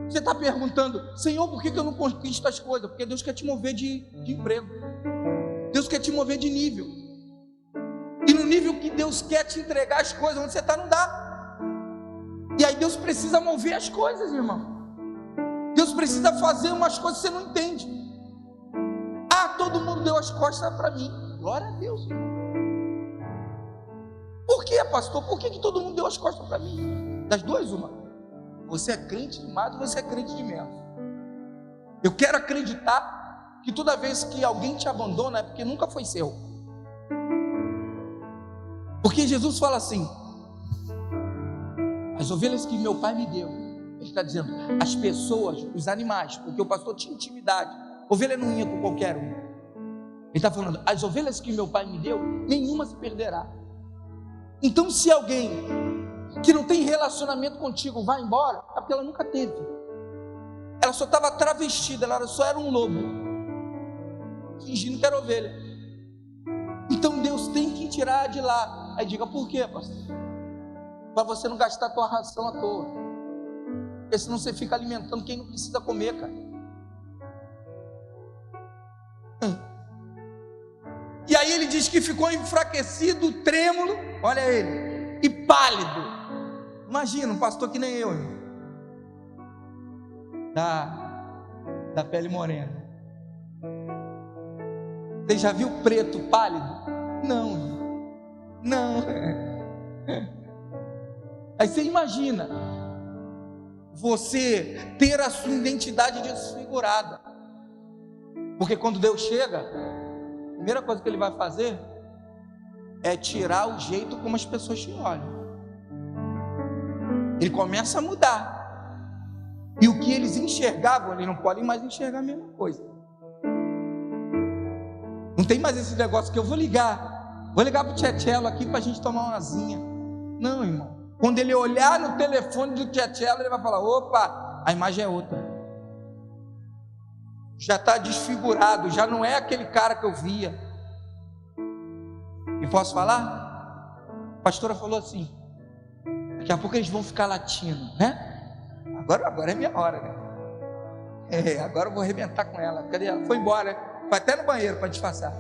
Você está perguntando, Senhor, por que eu não conquisto as coisas? Porque Deus quer te mover de emprego. Deus quer te mover de nível. E no nível que Deus quer te entregar as coisas, onde você está não dá. E aí Deus precisa mover as coisas, irmão. Deus precisa fazer umas coisas que você não entende. Ah, todo mundo deu as costas para mim. Glória a Deus, irmão. Por que, pastor? Por que todo mundo deu as costas para mim? Das duas, uma. Você é crente demais ou você é crente de menos? Eu quero acreditar que toda vez que alguém te abandona é porque nunca foi seu. Porque Jesus fala assim: as ovelhas que meu pai me deu. Ele está dizendo, as pessoas, os animais, porque o pastor tinha intimidade. Ovelha não ia com qualquer um. Ele está falando, as ovelhas que meu pai me deu, nenhuma se perderá. Então, se alguém que não tem relacionamento contigo vai embora, é porque ela nunca teve. Ela só estava travestida, ela só era um lobo, fingindo que era ovelha. Então Deus tem que tirar de lá. Aí diga, por quê, pastor? Para você não gastar a tua ração à toa. Porque senão você fica alimentando quem não precisa comer, cara. E aí ele diz que ficou enfraquecido, trêmulo, olha ele, e pálido. Imagina, um pastor que nem eu, irmão. Da pele morena. Você já viu preto pálido? Não, irmão. Não. Aí você imagina você ter a sua identidade desfigurada. Porque quando Deus chega, a primeira coisa que Ele vai fazer é tirar o jeito como as pessoas te olham. Ele começa a mudar. E o que eles enxergavam, eles não podem mais enxergar a mesma coisa. Não tem mais esse negócio que eu vou ligar para o Tchetchelo aqui para a gente tomar uma asinha. Não, irmão. Quando ele olhar no telefone do Tchetchelo, ele vai falar, opa, a imagem é outra. Já está desfigurado, já não é aquele cara que eu via. E posso falar? A pastora falou assim, daqui a pouco eles vão ficar latindo, né? Agora é minha hora, né? Agora eu vou arrebentar com ela. Cadê ela? Foi embora, né? Foi até no banheiro para disfarçar.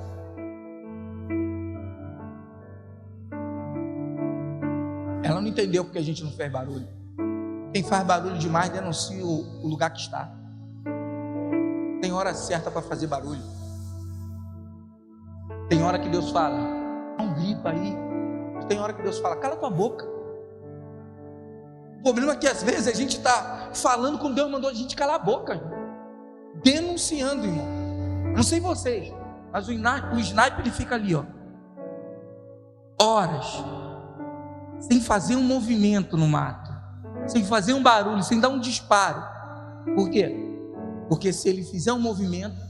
Ela não entendeu porque a gente não fez barulho. Quem faz barulho demais denuncia o lugar que está. Tem hora certa para fazer barulho. Tem hora que Deus fala, dá um grito aí. Tem hora que Deus fala, cala tua boca. O problema é que às vezes a gente está falando como Deus mandou a gente calar a boca, irmão. Denunciando, irmão. Não sei vocês, mas o sniper ele fica ali, ó, horas, sem fazer um movimento no mato, sem fazer um barulho, sem dar um disparo. Por quê? Porque se ele fizer um movimento,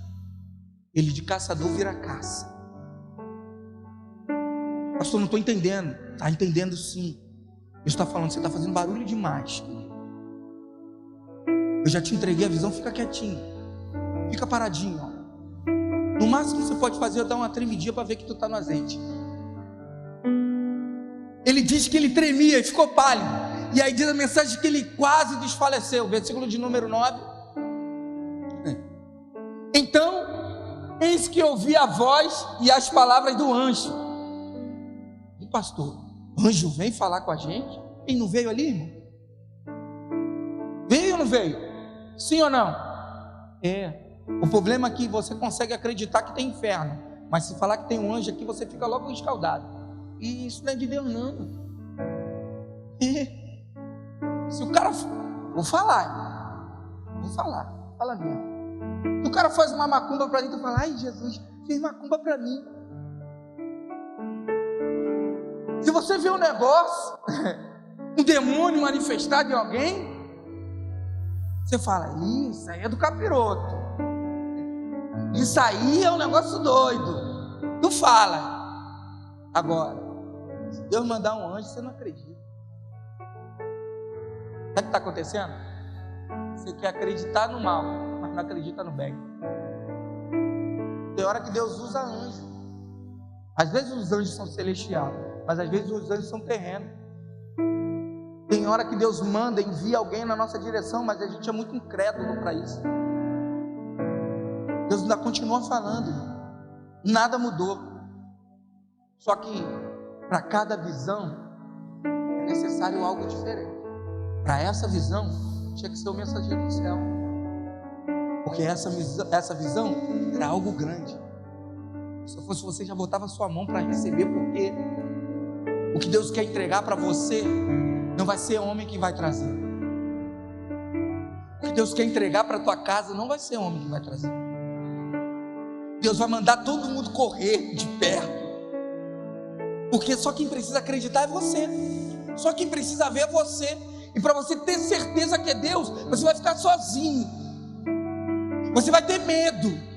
ele de caçador vira caça. Pastor, não estou entendendo. Está entendendo sim. Deus está falando, você está fazendo barulho demais. Eu já te entreguei a visão, fica quietinho. Fica paradinho, ó. No máximo que você pode fazer é dar uma tremidinha para ver que tu está no azeite. Ele diz que ele tremia e ficou pálido. E aí diz a mensagem que ele quase desfaleceu. Versículo de número 9. Então, eis que ouvi a voz e as palavras do anjo. E pastor, o anjo vem falar com a gente? Ele não veio ali, irmão? Veio ou não veio? Sim ou não? É. O problema é que você consegue acreditar que tem inferno, mas se falar que tem um anjo aqui, você fica logo escaldado. E isso não é de Deus, não. Se o cara... Vou falar mesmo. Se o cara faz uma macumba para mim, tu fala, ai Jesus, fez macumba para mim. Se você vê um negócio, um demônio manifestado em alguém, você fala, isso aí é do capiroto. Isso aí é um negócio doido. Tu fala. Agora, se Deus mandar um anjo, você não acredita. Sabe o que está acontecendo? Você quer acreditar no mal, mas não acredita no bem. Tem hora que Deus usa anjo. Às vezes os anjos são celestiais, mas às vezes os anjos são terrenos. Tem hora que Deus manda, envia alguém na nossa direção, mas a gente é muito incrédulo para isso. Deus ainda continua falando, nada mudou. Só que para cada visão é necessário algo diferente. Para essa visão tinha que ser o mensageiro do céu, porque essa visão era algo grande. Se eu fosse você, já botava a sua mão para receber, porque o que Deus quer entregar para você não vai ser homem que vai trazer. O que Deus quer entregar para a tua casa não vai ser homem que vai trazer. Deus vai mandar todo mundo correr de perto, porque só quem precisa acreditar é você, só quem precisa ver é você. E para você ter certeza que é Deus, você vai ficar sozinho, você vai ter medo,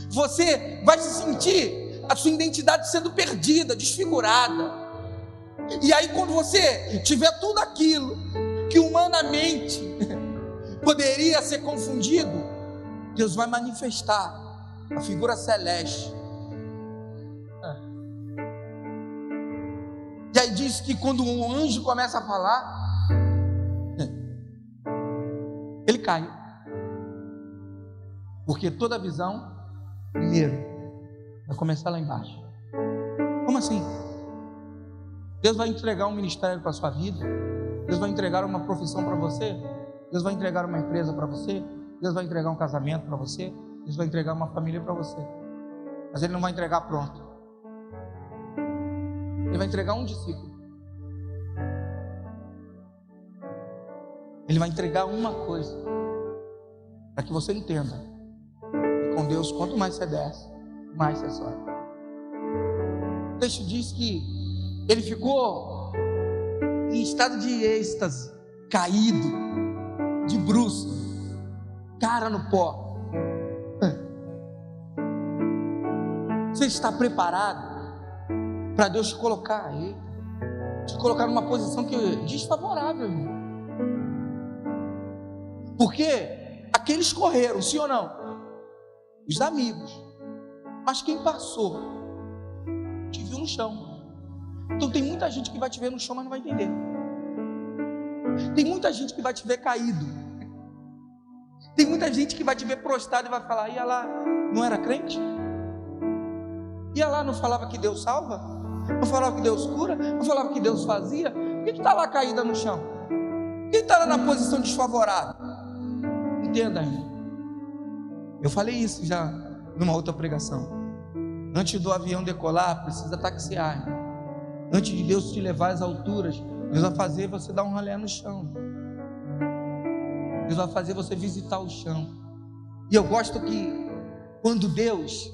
você vai se sentir a sua identidade sendo perdida, desfigurada. E aí, quando você tiver tudo aquilo que humanamente poderia ser confundido, Deus vai manifestar a figura celeste. E aí diz que quando um anjo começa a falar, ele cai, porque toda visão, primeiro, vai começar lá embaixo. Como assim? Deus vai entregar um ministério para a sua vida, Deus vai entregar uma profissão para você, Deus vai entregar uma empresa para você, Deus vai entregar um casamento para você, Deus vai entregar uma família para você, mas Ele não vai entregar pronto. Ele vai entregar um discípulo. Ele vai entregar uma coisa, para que você entenda que com Deus, quanto mais você desce, mais você sobe. O texto diz que ele ficou em estado de êxtase, caído, de bruços, cara no pó. Você está preparado para Deus te colocar aí, te colocar numa posição que é desfavorável, irmão? Porque aqueles correram, sim ou não? Os amigos. Mas quem passou te viu no chão. Então tem muita gente que vai te ver no chão, mas não vai entender. Tem muita gente que vai te ver caído. Tem muita gente que vai te ver prostrado e vai falar: ia lá, não era crente? Ia lá, não falava que Deus salva? Não falava que Deus cura? Não falava que Deus fazia? Por que está lá caída no chão? Por que está lá na posição desfavorável? Entenda, irmão. Eu falei isso já numa outra pregação. Antes do avião decolar, precisa taxiar, irmão. Antes de Deus te levar às alturas, Deus vai fazer você dar um ralé no chão. Deus vai fazer você visitar o chão. E eu gosto que quando Deus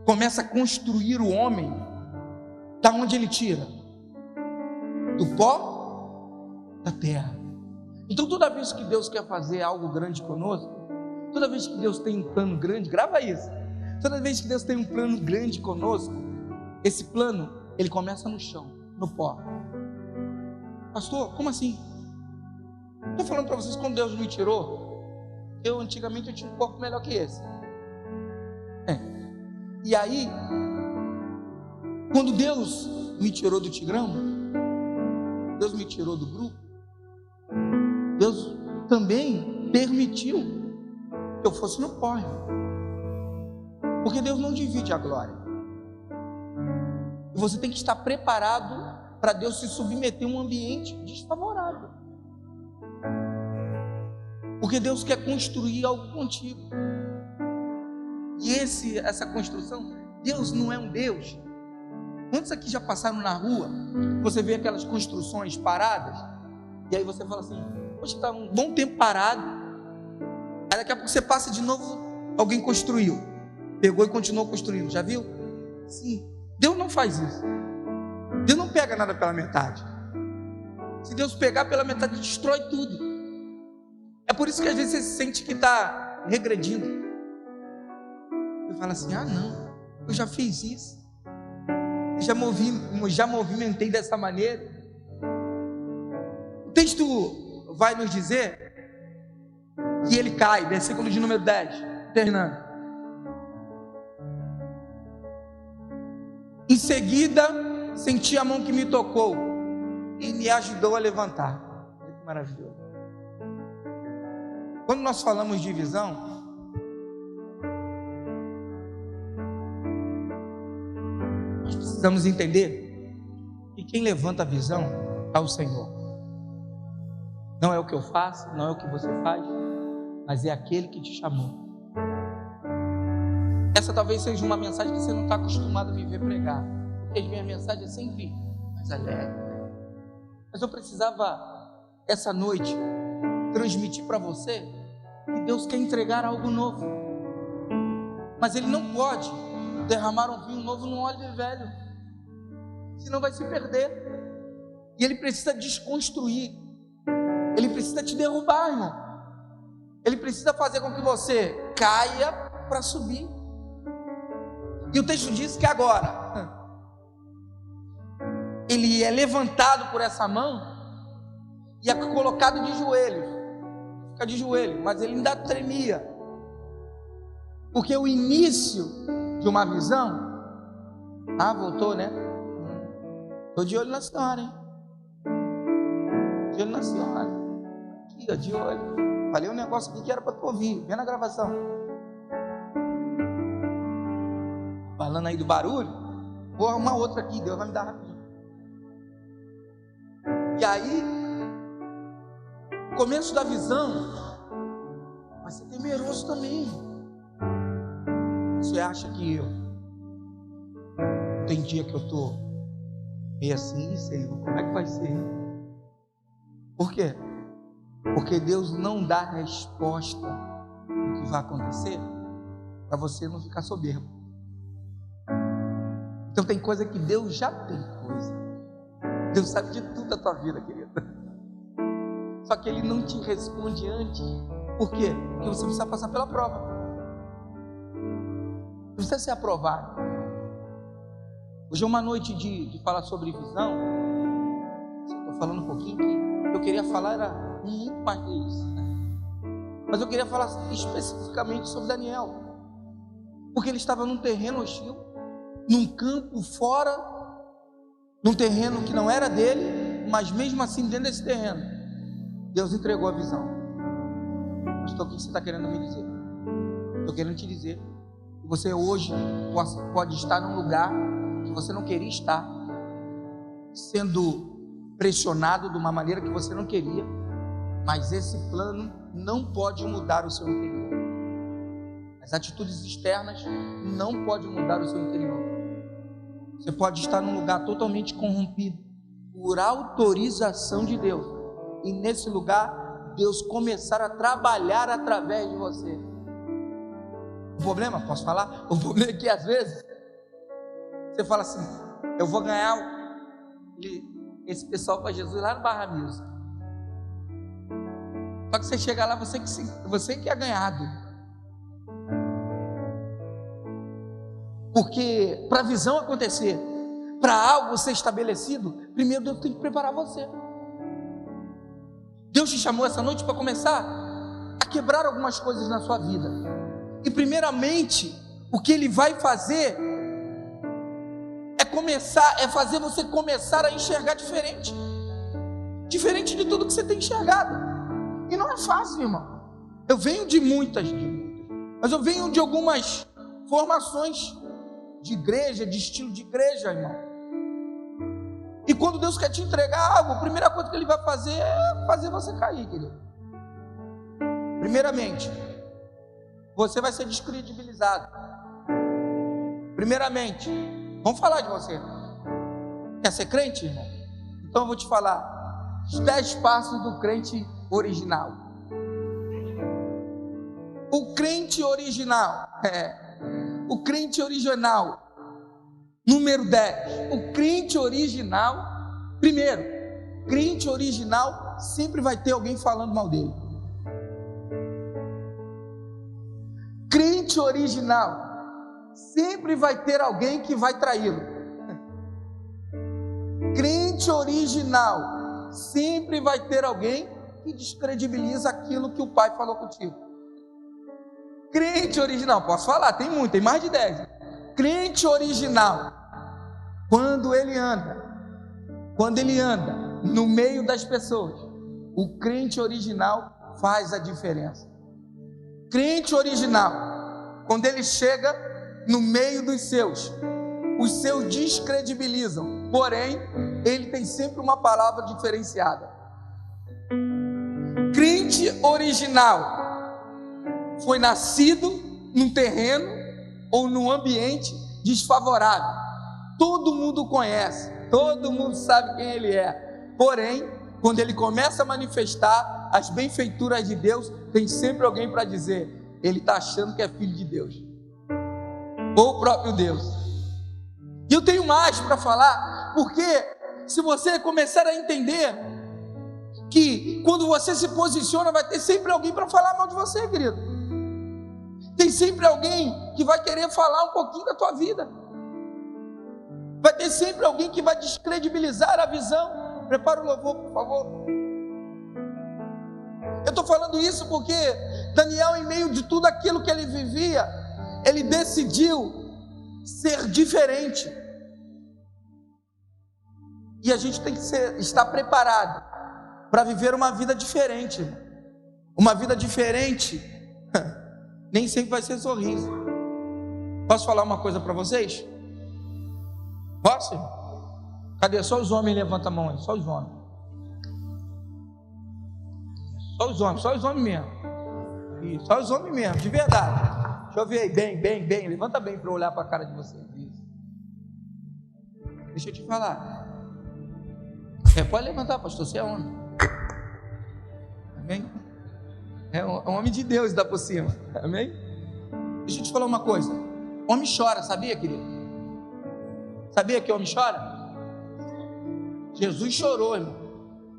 começa a construir o homem, da onde Ele tira? Do pó da terra. Então toda vez que Deus quer fazer algo grande conosco, toda vez que Deus tem um plano grande, grava isso. Toda vez que Deus tem um plano grande conosco, esse plano, ele começa no chão, no pó. Pastor, como assim? Estou falando para vocês, quando Deus me tirou, antigamente eu tinha um corpo melhor que esse. E aí, quando Deus me tirou do Tigrão, Deus me tirou do grupo, Deus também permitiu que eu fosse no pó. Porque Deus não divide a glória. E você tem que estar preparado para Deus se submeter a um ambiente desfavorável. Porque Deus quer construir algo contigo. E essa construção, Deus não é um Deus. Quantos aqui já passaram na rua, você vê aquelas construções paradas, e aí você fala assim: poxa, está um bom tempo parado. Aí daqui a pouco você passa de novo, alguém construiu, pegou e continuou construindo. Já viu? Sim. Deus não faz isso. Deus não pega nada pela metade. Se Deus pegar pela metade, destrói tudo. É por isso que às vezes você se sente que está regredindo. Você fala assim: ah não, eu já fiz isso, eu já movimentei dessa maneira. O texto vai nos dizer que ele cai, versículo de número 10, terminando. Em seguida, senti a mão que me tocou e me ajudou a levantar. Olha que maravilhoso. Quando nós falamos de visão, nós precisamos entender que quem levanta a visão é o Senhor. Não é o que eu faço, não é o que você faz, mas é aquele que te chamou. É Essa talvez seja uma mensagem que você não está acostumado a me ver pregar, porque as minhas mensagens é sempre mais alegre. Mas eu precisava, essa noite, transmitir para você que Deus quer entregar algo novo, mas Ele não pode derramar um vinho novo num óleo velho, senão vai se perder. E Ele precisa desconstruir, Ele precisa te derrubar, irmão. Ele precisa fazer com que você caia para subir. E o texto diz que agora ele é levantado por essa mão e é colocado de joelhos. Fica de joelho, mas ele ainda tremia, porque o início de uma visão. Voltou, né? Estou de olho na senhora, hein? De olho na senhora. Aqui, ó, de olho. Falei um negócio aqui que era para tu ouvir. Vê na gravação. Falando aí do barulho, vou arrumar outra aqui, Deus vai me dar rapidinho. E aí, o começo da visão vai ser temeroso também. Você acha que tem dia que eu estou meio assim, Senhor, como é que vai ser? Por quê? Porque Deus não dá resposta do que vai acontecer para você não ficar soberbo. Então tem coisa que Deus já tem coisa. Deus sabe de tudo da tua vida, querida. Só que Ele não te responde antes. Por quê? Porque você precisa passar pela prova. Precisa ser aprovado. Hoje é uma noite de falar sobre visão. Estou falando um pouquinho que eu queria falar era muito mais disso, né? Mas eu queria falar especificamente sobre Daniel, porque ele estava num terreno hostil, num campo fora, num terreno que não era dele, mas mesmo assim dentro desse terreno Deus entregou a visão. Pastor, o que você está querendo me dizer? Estou querendo te dizer que você hoje pode estar num lugar que você não queria estar, sendo pressionado de uma maneira que você não queria, mas esse plano não pode mudar o seu interior. As atitudes externas não podem mudar o seu interior. Você pode estar num lugar totalmente corrompido por autorização de Deus, e nesse lugar Deus começar a trabalhar através de você. O problema, posso falar? O problema é que às vezes você fala assim: eu vou ganhar esse pessoal para Jesus lá no Barra Music. Só que você chega lá, você que é ganhado. Porque para a visão acontecer, para algo ser estabelecido, primeiro Deus tem que preparar você. Deus te chamou essa noite para começar a quebrar algumas coisas na sua vida. E primeiramente, o que Ele vai fazer é fazer você começar a enxergar diferente de tudo que você tem enxergado. E não é fácil, irmão. Eu venho de muitas, mas eu venho de algumas formações de igreja, de estilo de igreja, irmão. E quando Deus quer te entregar algo, a primeira coisa que Ele vai fazer é fazer você cair, querido. Primeiramente, você vai ser descredibilizado. Primeiramente, vamos falar de você. Quer ser crente, irmão? Então eu vou te falar os 10 passos do crente original. O crente original, o crente original, número 10. O crente original, primeiro, crente original sempre vai ter alguém falando mal dele. Crente original sempre vai ter alguém que vai traí-lo. Crente original sempre vai ter alguém que descredibiliza aquilo que o pai falou contigo. Crente original, posso falar, tem muito, tem mais de 10. Crente original, quando ele anda no meio das pessoas, o crente original faz a diferença. Crente original, quando ele chega no meio dos seus, os seus descredibilizam, porém, ele tem sempre uma palavra diferenciada. Crente original foi nascido num terreno ou num ambiente desfavorável. Todo mundo conhece, todo mundo sabe quem ele é. Porém, quando ele começa a manifestar as benfeituras de Deus, tem sempre alguém para dizer: ele está achando que é filho de Deus, ou o próprio Deus. E eu tenho mais para falar, porque se você começar a entender que quando você se posiciona, vai ter sempre alguém para falar mal de você, querido. Tem sempre alguém que vai querer falar um pouquinho da tua vida. Vai ter sempre alguém que vai descredibilizar a visão. Prepara o louvor, por favor. Eu estou falando isso porque Daniel, em meio de tudo aquilo que ele vivia, ele decidiu ser diferente. E a gente tem que estar preparado para viver uma vida diferente. Uma vida diferente nem sempre vai ser sorriso. Posso falar uma coisa para vocês? Posso? Cadê? Só os homens levantam a mão aí. Só os homens. Só os homens mesmo. Isso, só os homens mesmo, de verdade. Deixa eu ver aí, bem. Levanta bem para eu olhar para a cara de vocês. Isso. Deixa eu te falar. Pode levantar, pastor, você é homem. Amém? É um homem de Deus, dá por cima. Amém? Deixa eu te falar uma coisa. Homem chora, sabia, querido? Sabia que homem chora? Jesus chorou, irmão.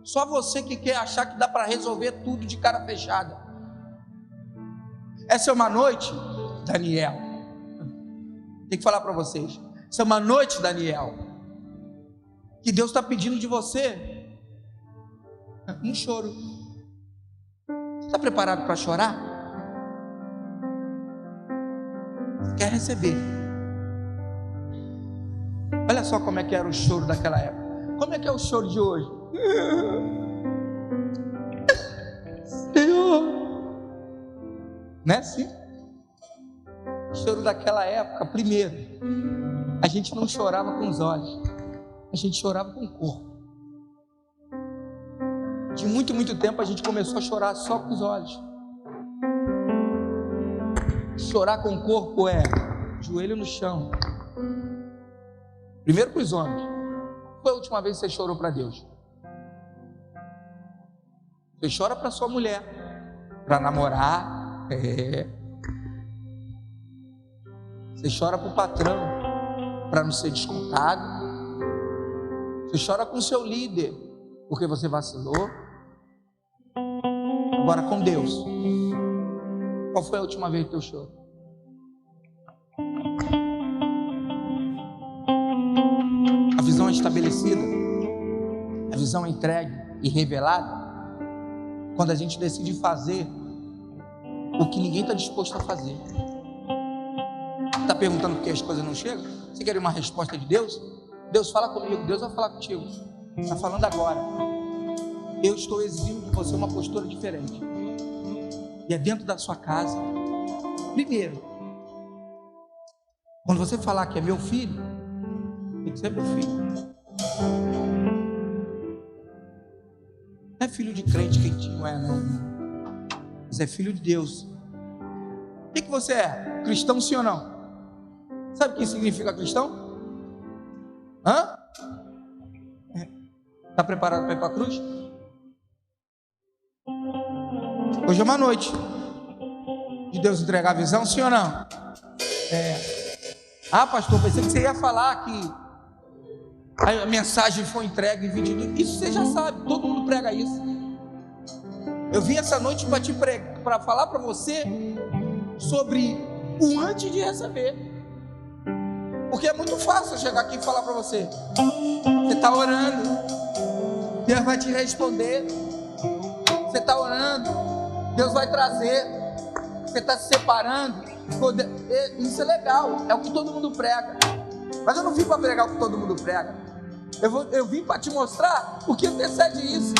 Só você que quer achar que dá para resolver tudo de cara fechada. Essa é uma noite, Daniel. Tem que falar para vocês. Essa é uma noite, Daniel, que Deus está pedindo de você um choro. Você está preparado para chorar? Você quer receber? Olha só como é que era o choro daquela época. Como é que é o choro de hoje? Senhor, não é assim? O choro daquela época, primeiro, a gente não chorava com os olhos, a gente chorava com o corpo. De muito tempo a gente começou a chorar só com os olhos. Chorar com o corpo é joelho no chão. Primeiro para os homens. Qual foi a última vez que você chorou para Deus? Você chora para sua mulher, para namorar. Você chora para o patrão, para não ser descontado. Você chora com o seu líder, porque você vacilou. Agora com Deus, qual foi a última vez que eu choro? A visão é estabelecida, a visão é entregue e revelada quando a gente decide fazer o que ninguém está disposto a fazer. Está perguntando por que as coisas não chegam? Você quer uma resposta de Deus? Deus fala comigo, Deus vai falar contigo. Está falando agora. Eu estou exigindo de você uma postura diferente. E é dentro da sua casa. Primeiro, quando você falar que é meu filho, tem que ser meu filho. Não é filho de crente que não é, não. Mas é filho de Deus. O que você é? Cristão, sim ou não? Sabe o que significa cristão? Está preparado para ir para a cruz? Hoje é uma noite de Deus entregar a visão, sim ou não? Pastor, pensei que você ia falar que a mensagem foi entregue em 22. Isso você já sabe, todo mundo prega isso. Eu vim essa noite para te pregar, para falar para você sobre o antes de receber. Porque é muito fácil chegar aqui e falar para você. Você está orando, Deus vai te responder. Você está orando, Deus vai trazer. Você está se separando. Isso é legal, é o que todo mundo prega. Mas eu não vim para pregar o que todo mundo prega. Eu vim para te mostrar o que antecede isso.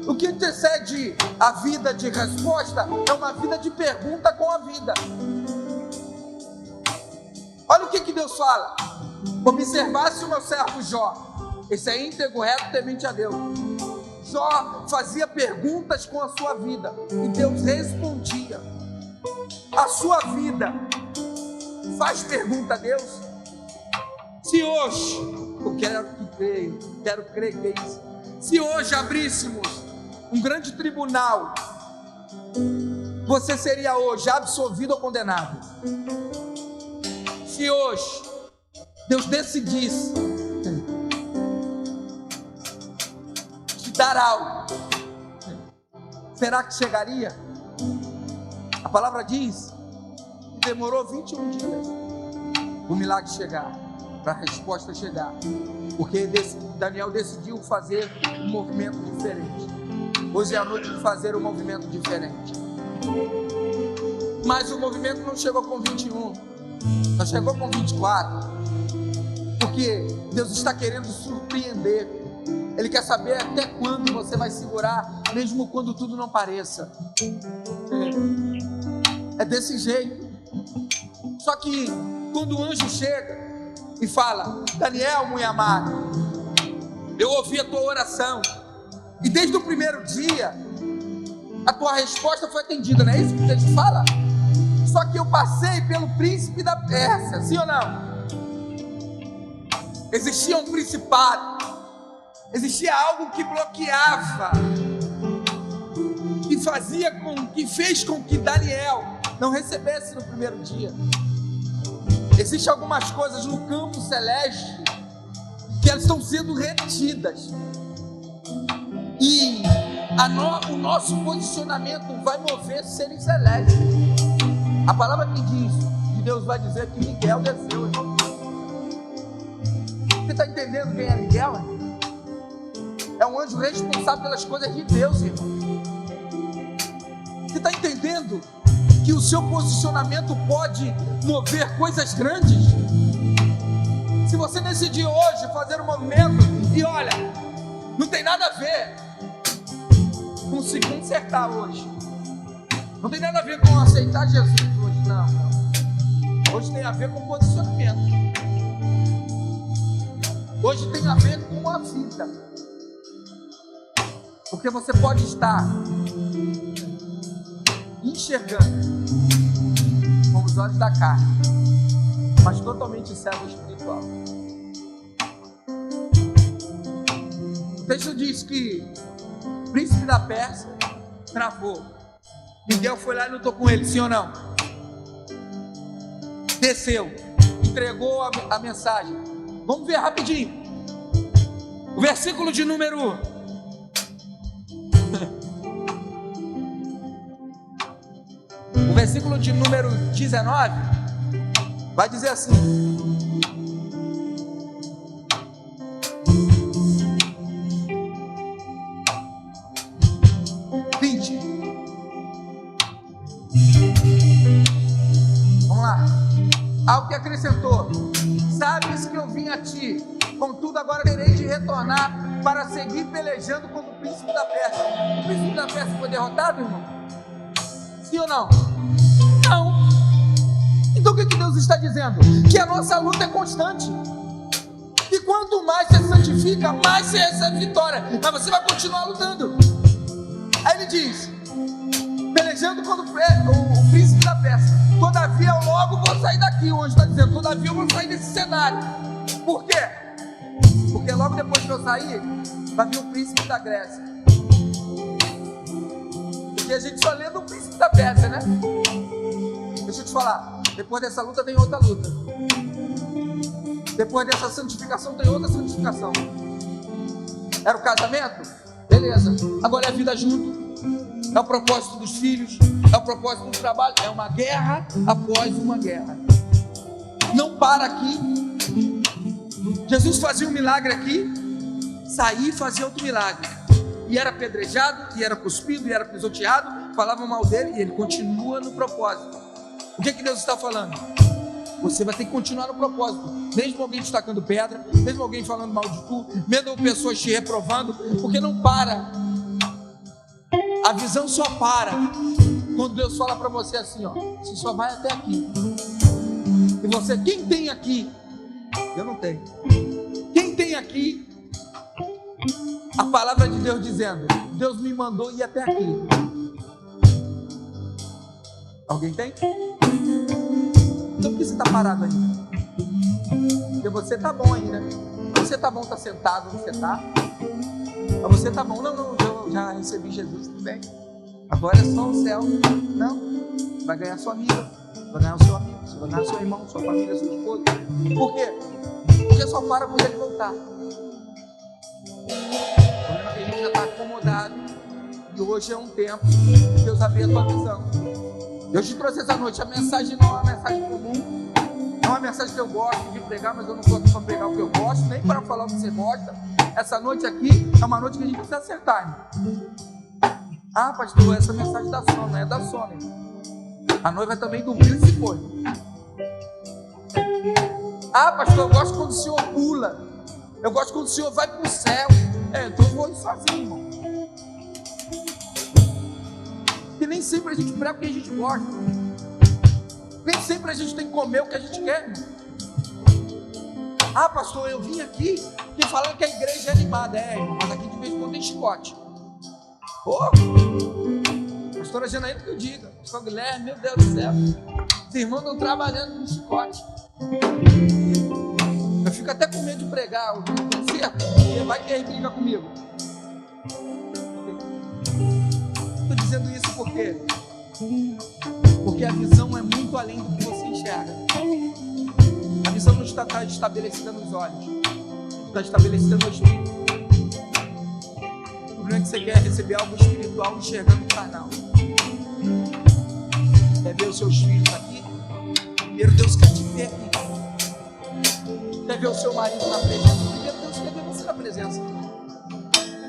O que antecede a vida de resposta é uma vida de pergunta com a vida. Olha o que Deus fala. Observasse o meu servo Jó. Esse é íntegro, reto, temente a Deus. Jó fazia perguntas com a sua vida e Deus respondia. A sua vida faz pergunta a Deus. Se hoje, eu quero crer que é isso. Se hoje abríssemos um grande tribunal, você seria hoje absolvido ou condenado? Se hoje Deus decidisse te dar algo, será que chegaria? A palavra diz que demorou 21 dias o milagre chegar, para a resposta chegar, porque Daniel decidiu fazer um movimento diferente. Hoje é a noite de fazer um movimento diferente. Mas o movimento não chegou com 21, só chegou com 24, porque Deus está querendo surpreender. Ele quer saber até quando você vai segurar, mesmo quando tudo não pareça. É desse jeito. Só que quando o anjo chega e fala: Daniel, muito amado, eu ouvi a tua oração, e desde o primeiro dia a tua resposta foi atendida, não é isso que Deus fala? Só que eu passei pelo príncipe da Pérsia, sim ou não? Existia um principado, existia algo que bloqueava, que fez com que Daniel não recebesse no primeiro dia. Existem algumas coisas no campo celeste que elas estão sendo retidas, e o nosso posicionamento vai mover seres celestes. A palavra que diz, que Deus vai dizer que Miguel desceu, irmão. Você está entendendo quem é Miguel? Irmão? É um anjo responsável pelas coisas de Deus, irmão. Você está entendendo que o seu posicionamento pode mover coisas grandes? Se você decidir hoje fazer um movimento, e olha, não tem nada a ver com se consertar hoje, não tem nada a ver com aceitar Jesus hoje, não. Hoje tem a ver com posicionamento. Hoje tem a ver com a vida, porque você pode estar enxergando com os olhos da carne, mas totalmente cego espiritual. O texto diz que o príncipe da Pérsia travou. Miguel foi lá e lutou com ele, sim ou não? Desceu, entregou a mensagem. Vamos ver rapidinho o versículo de número o versículo de número 19 vai dizer assim: vamos lá. Ao que acrescentou: sabes que eu vim a ti, contudo agora terei de retornar para seguir pelejando contra o príncipe da Pérsia. O príncipe da Pérsia foi derrotado, irmão? Sim ou não? Não. Então o que Deus está dizendo? Que a nossa luta é constante, e quanto mais você santifica, mais você recebe vitória, mas você vai continuar lutando. Aí ele diz: pelejando contra o príncipe da Pérsia, todavia eu logo vou sair daqui. O anjo está dizendo: todavia eu vou sair desse cenário. Por quê? Porque logo depois que eu sair, vai vir o príncipe da Grécia. Porque a gente só lê do príncipe da Pérsia, né? Deixa eu te falar, depois dessa luta tem outra luta. Depois dessa santificação tem outra santificação. Era o casamento? Beleza. Agora é a vida junto. É o propósito dos filhos, é o propósito do trabalho. É uma guerra após uma guerra. Não para aqui. Jesus fazia um milagre aqui, saía e fazia outro milagre. E era apedrejado, e era cuspido, e era pisoteado, falavam mal dele, e ele continua no propósito. O que Deus está falando? Você vai ter que continuar no propósito, mesmo alguém te tacando pedra, mesmo alguém falando mal de tu, mesmo pessoas te reprovando, porque não para. A visão só para quando Deus fala para você assim, ó: você só vai até aqui. E você, quem tem aqui? Eu não tenho. Quem tem aqui? A palavra de Deus dizendo: Deus me mandou ir até aqui. Alguém tem? Então por que você está parado ainda? Porque você está bom ainda. Você está bom, está sentado, você está? Mas você está bom. Não, eu já recebi Jesus, tudo bem. Agora é só o céu. Não, você vai ganhar sua amiga, vai ganhar o seu amigo, você vai ganhar seu irmão, sua família, sua esposa. Por quê? Porque só para quando ele voltar. O problema é que a gente já está acomodado. E hoje é um tempo que Deus abriu a tua visão. Deus te trouxe essa noite. A mensagem não é uma mensagem comum. Não é uma mensagem que eu gosto de pregar, mas eu não estou aqui para pregar o que eu gosto, nem para falar o que você gosta. Essa noite aqui é uma noite que a gente precisa acertar, irmão. Ah, pastor, essa mensagem da sono, é da sono. A noiva também dormiu e se foi. Ah, pastor, eu gosto quando o senhor pula. Eu gosto quando o senhor vai para o céu. Então eu vou ir sozinho, irmão. E nem sempre a gente prega o que a gente gosta. Nem sempre a gente tem que comer o que a gente quer, irmão. Ah, pastor, eu vim aqui e falaram que a igreja é animada. Irmão, mas aqui de vez em quando tem chicote. Pastora Janaína que eu diga. Pastor Guilherme, meu Deus do céu. Os irmãos estão trabalhando com chicote. Eu fico até com medo de pregar o concerto, porque vai que ele briga comigo. Estou dizendo isso porque a visão é muito além do que você enxerga. A visão não está estabelecida nos olhos, está estabelecida no espírito. O problema é que você quer receber algo espiritual enxergando o carnal. Quer ver os seus filhos aqui? Primeiro Deus quer te ver aqui. Quer ver o seu marido na presença? Primeiro Deus quer ver você na presença.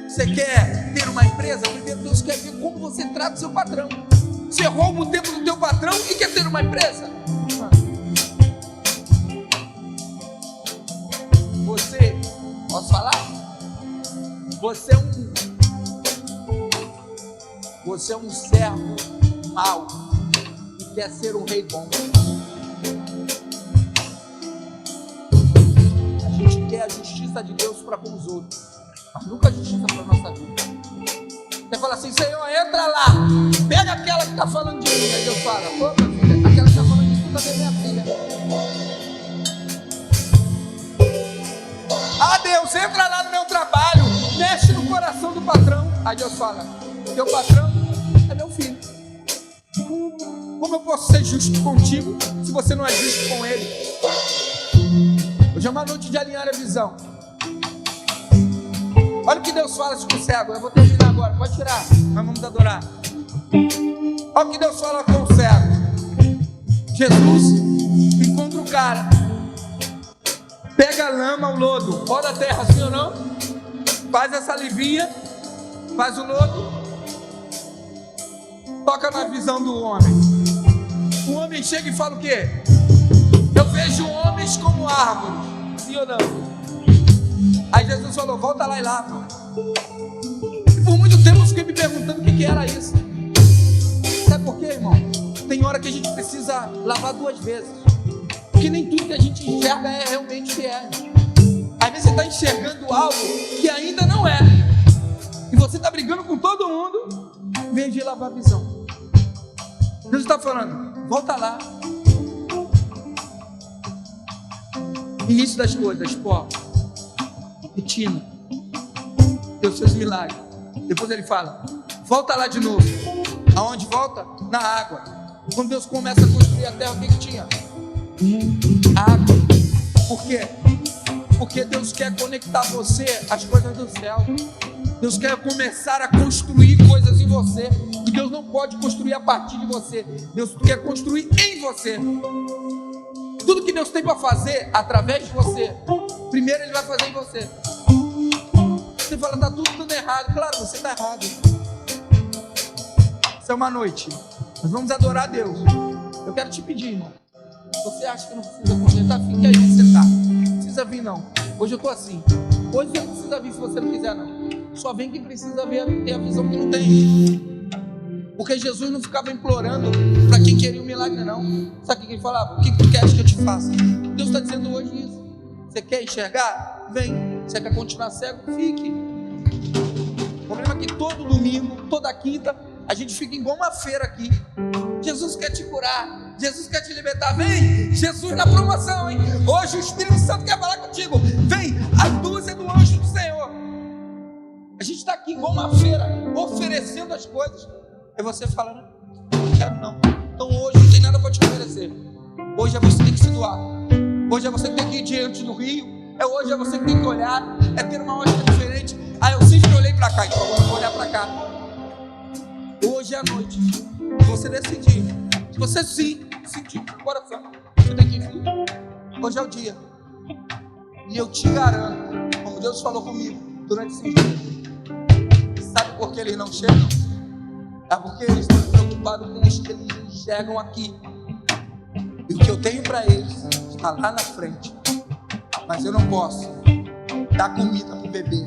Você quer ter uma empresa? Primeiro Deus quer ver como você trata o seu patrão. Você rouba o tempo do teu patrão e quer ter uma empresa? Você, posso falar? Você é um servo mau e quer ser um rei bom. A gente quer a justiça de Deus para com os outros, mas nunca a justiça para a nossa vida. Você fala assim: Senhor, entra lá, pega aquela que está falando de mim. Aí Deus fala: ô minha filha, aquela que está falando de mim também é minha filha. Ah, Deus, entra lá no meu trabalho, mexe no coração do patrão. Aí Deus fala: teu patrão é meu filho. Como eu posso ser justo contigo se você não é justo com ele? Hoje é uma noite de alinhar a visão. Olha o que Deus fala com o cego. Eu vou terminar agora, pode tirar, nós vamos adorar. Olha o que Deus fala com o cego. Jesus encontra o cara, pega a lama, o lodo, pó da terra, sim ou não? Faz essa livinha, faz o lodo, toca na visão do homem. O homem chega e fala o quê? Eu vejo homens como árvores, sim ou não? Aí Jesus falou: volta lá e lava. E por muito tempo eu fiquei me perguntando o que era isso. Sabe por quê, irmão? Tem hora que a gente precisa lavar 2 vezes, porque nem tudo que a gente enxerga é realmente o que é. Às vezes você está enxergando algo que ainda não é, e você está brigando com todo mundo em vez de lavar a visão. Jesus está falando: volta lá. Início das coisas, pó, retina, Deus fez milagre. Depois ele fala: volta lá de novo. Aonde volta? Na água. Quando Deus começa a construir a terra, o que tinha? Água. Por quê? Porque Deus quer conectar você às coisas do céu. Deus quer começar a construir coisas em você, que Deus não pode construir a partir de você. Deus quer construir em você. Tudo que Deus tem para fazer através de você, primeiro Ele vai fazer em você. Você fala: está tudo errado. Claro, você está errado. Isso é uma noite, nós vamos adorar a Deus. Eu quero te pedir, irmão, você acha que não precisa consertar? Fique aí onde você está. Não precisa vir não. Hoje eu estou assim. Hoje você não precisa vir se você não quiser não. Só vem quem precisa ver, ter a visão que não tem. Porque Jesus não ficava implorando para quem queria um milagre não. Sabe o que ele falava? O que tu queres que eu te faça? Deus está dizendo hoje isso. Você quer enxergar? Vem. Você quer continuar cego? Fique. O problema é que todo domingo, toda quinta, a gente fica igual uma feira aqui. Jesus quer te curar. Jesus quer te libertar. Vem, Jesus na promoção, hein? Hoje o Espírito Santo quer falar contigo. Vem, a dúzia do anjo do Senhor. A gente está aqui igual uma feira, oferecendo as coisas. E você falando, não quero não. Então hoje não tem nada para te oferecer. Hoje é você que tem que se doar. Hoje é você que tem que ir diante do rio. Hoje é você que tem que olhar. É ter uma ótica diferente. Eu sempre olhei para cá, então agora eu vou olhar para cá. Hoje é a noite. Você decidir. Se você sentir no coração, você tem que vir. Hoje é o dia. E eu te garanto, como Deus falou comigo durante esses dias, sabe por que eles não chegam? É porque eles estão preocupados com os que eles enxergam aqui. E o que eu tenho para eles está lá na frente. Mas eu não posso dar comida para o bebê.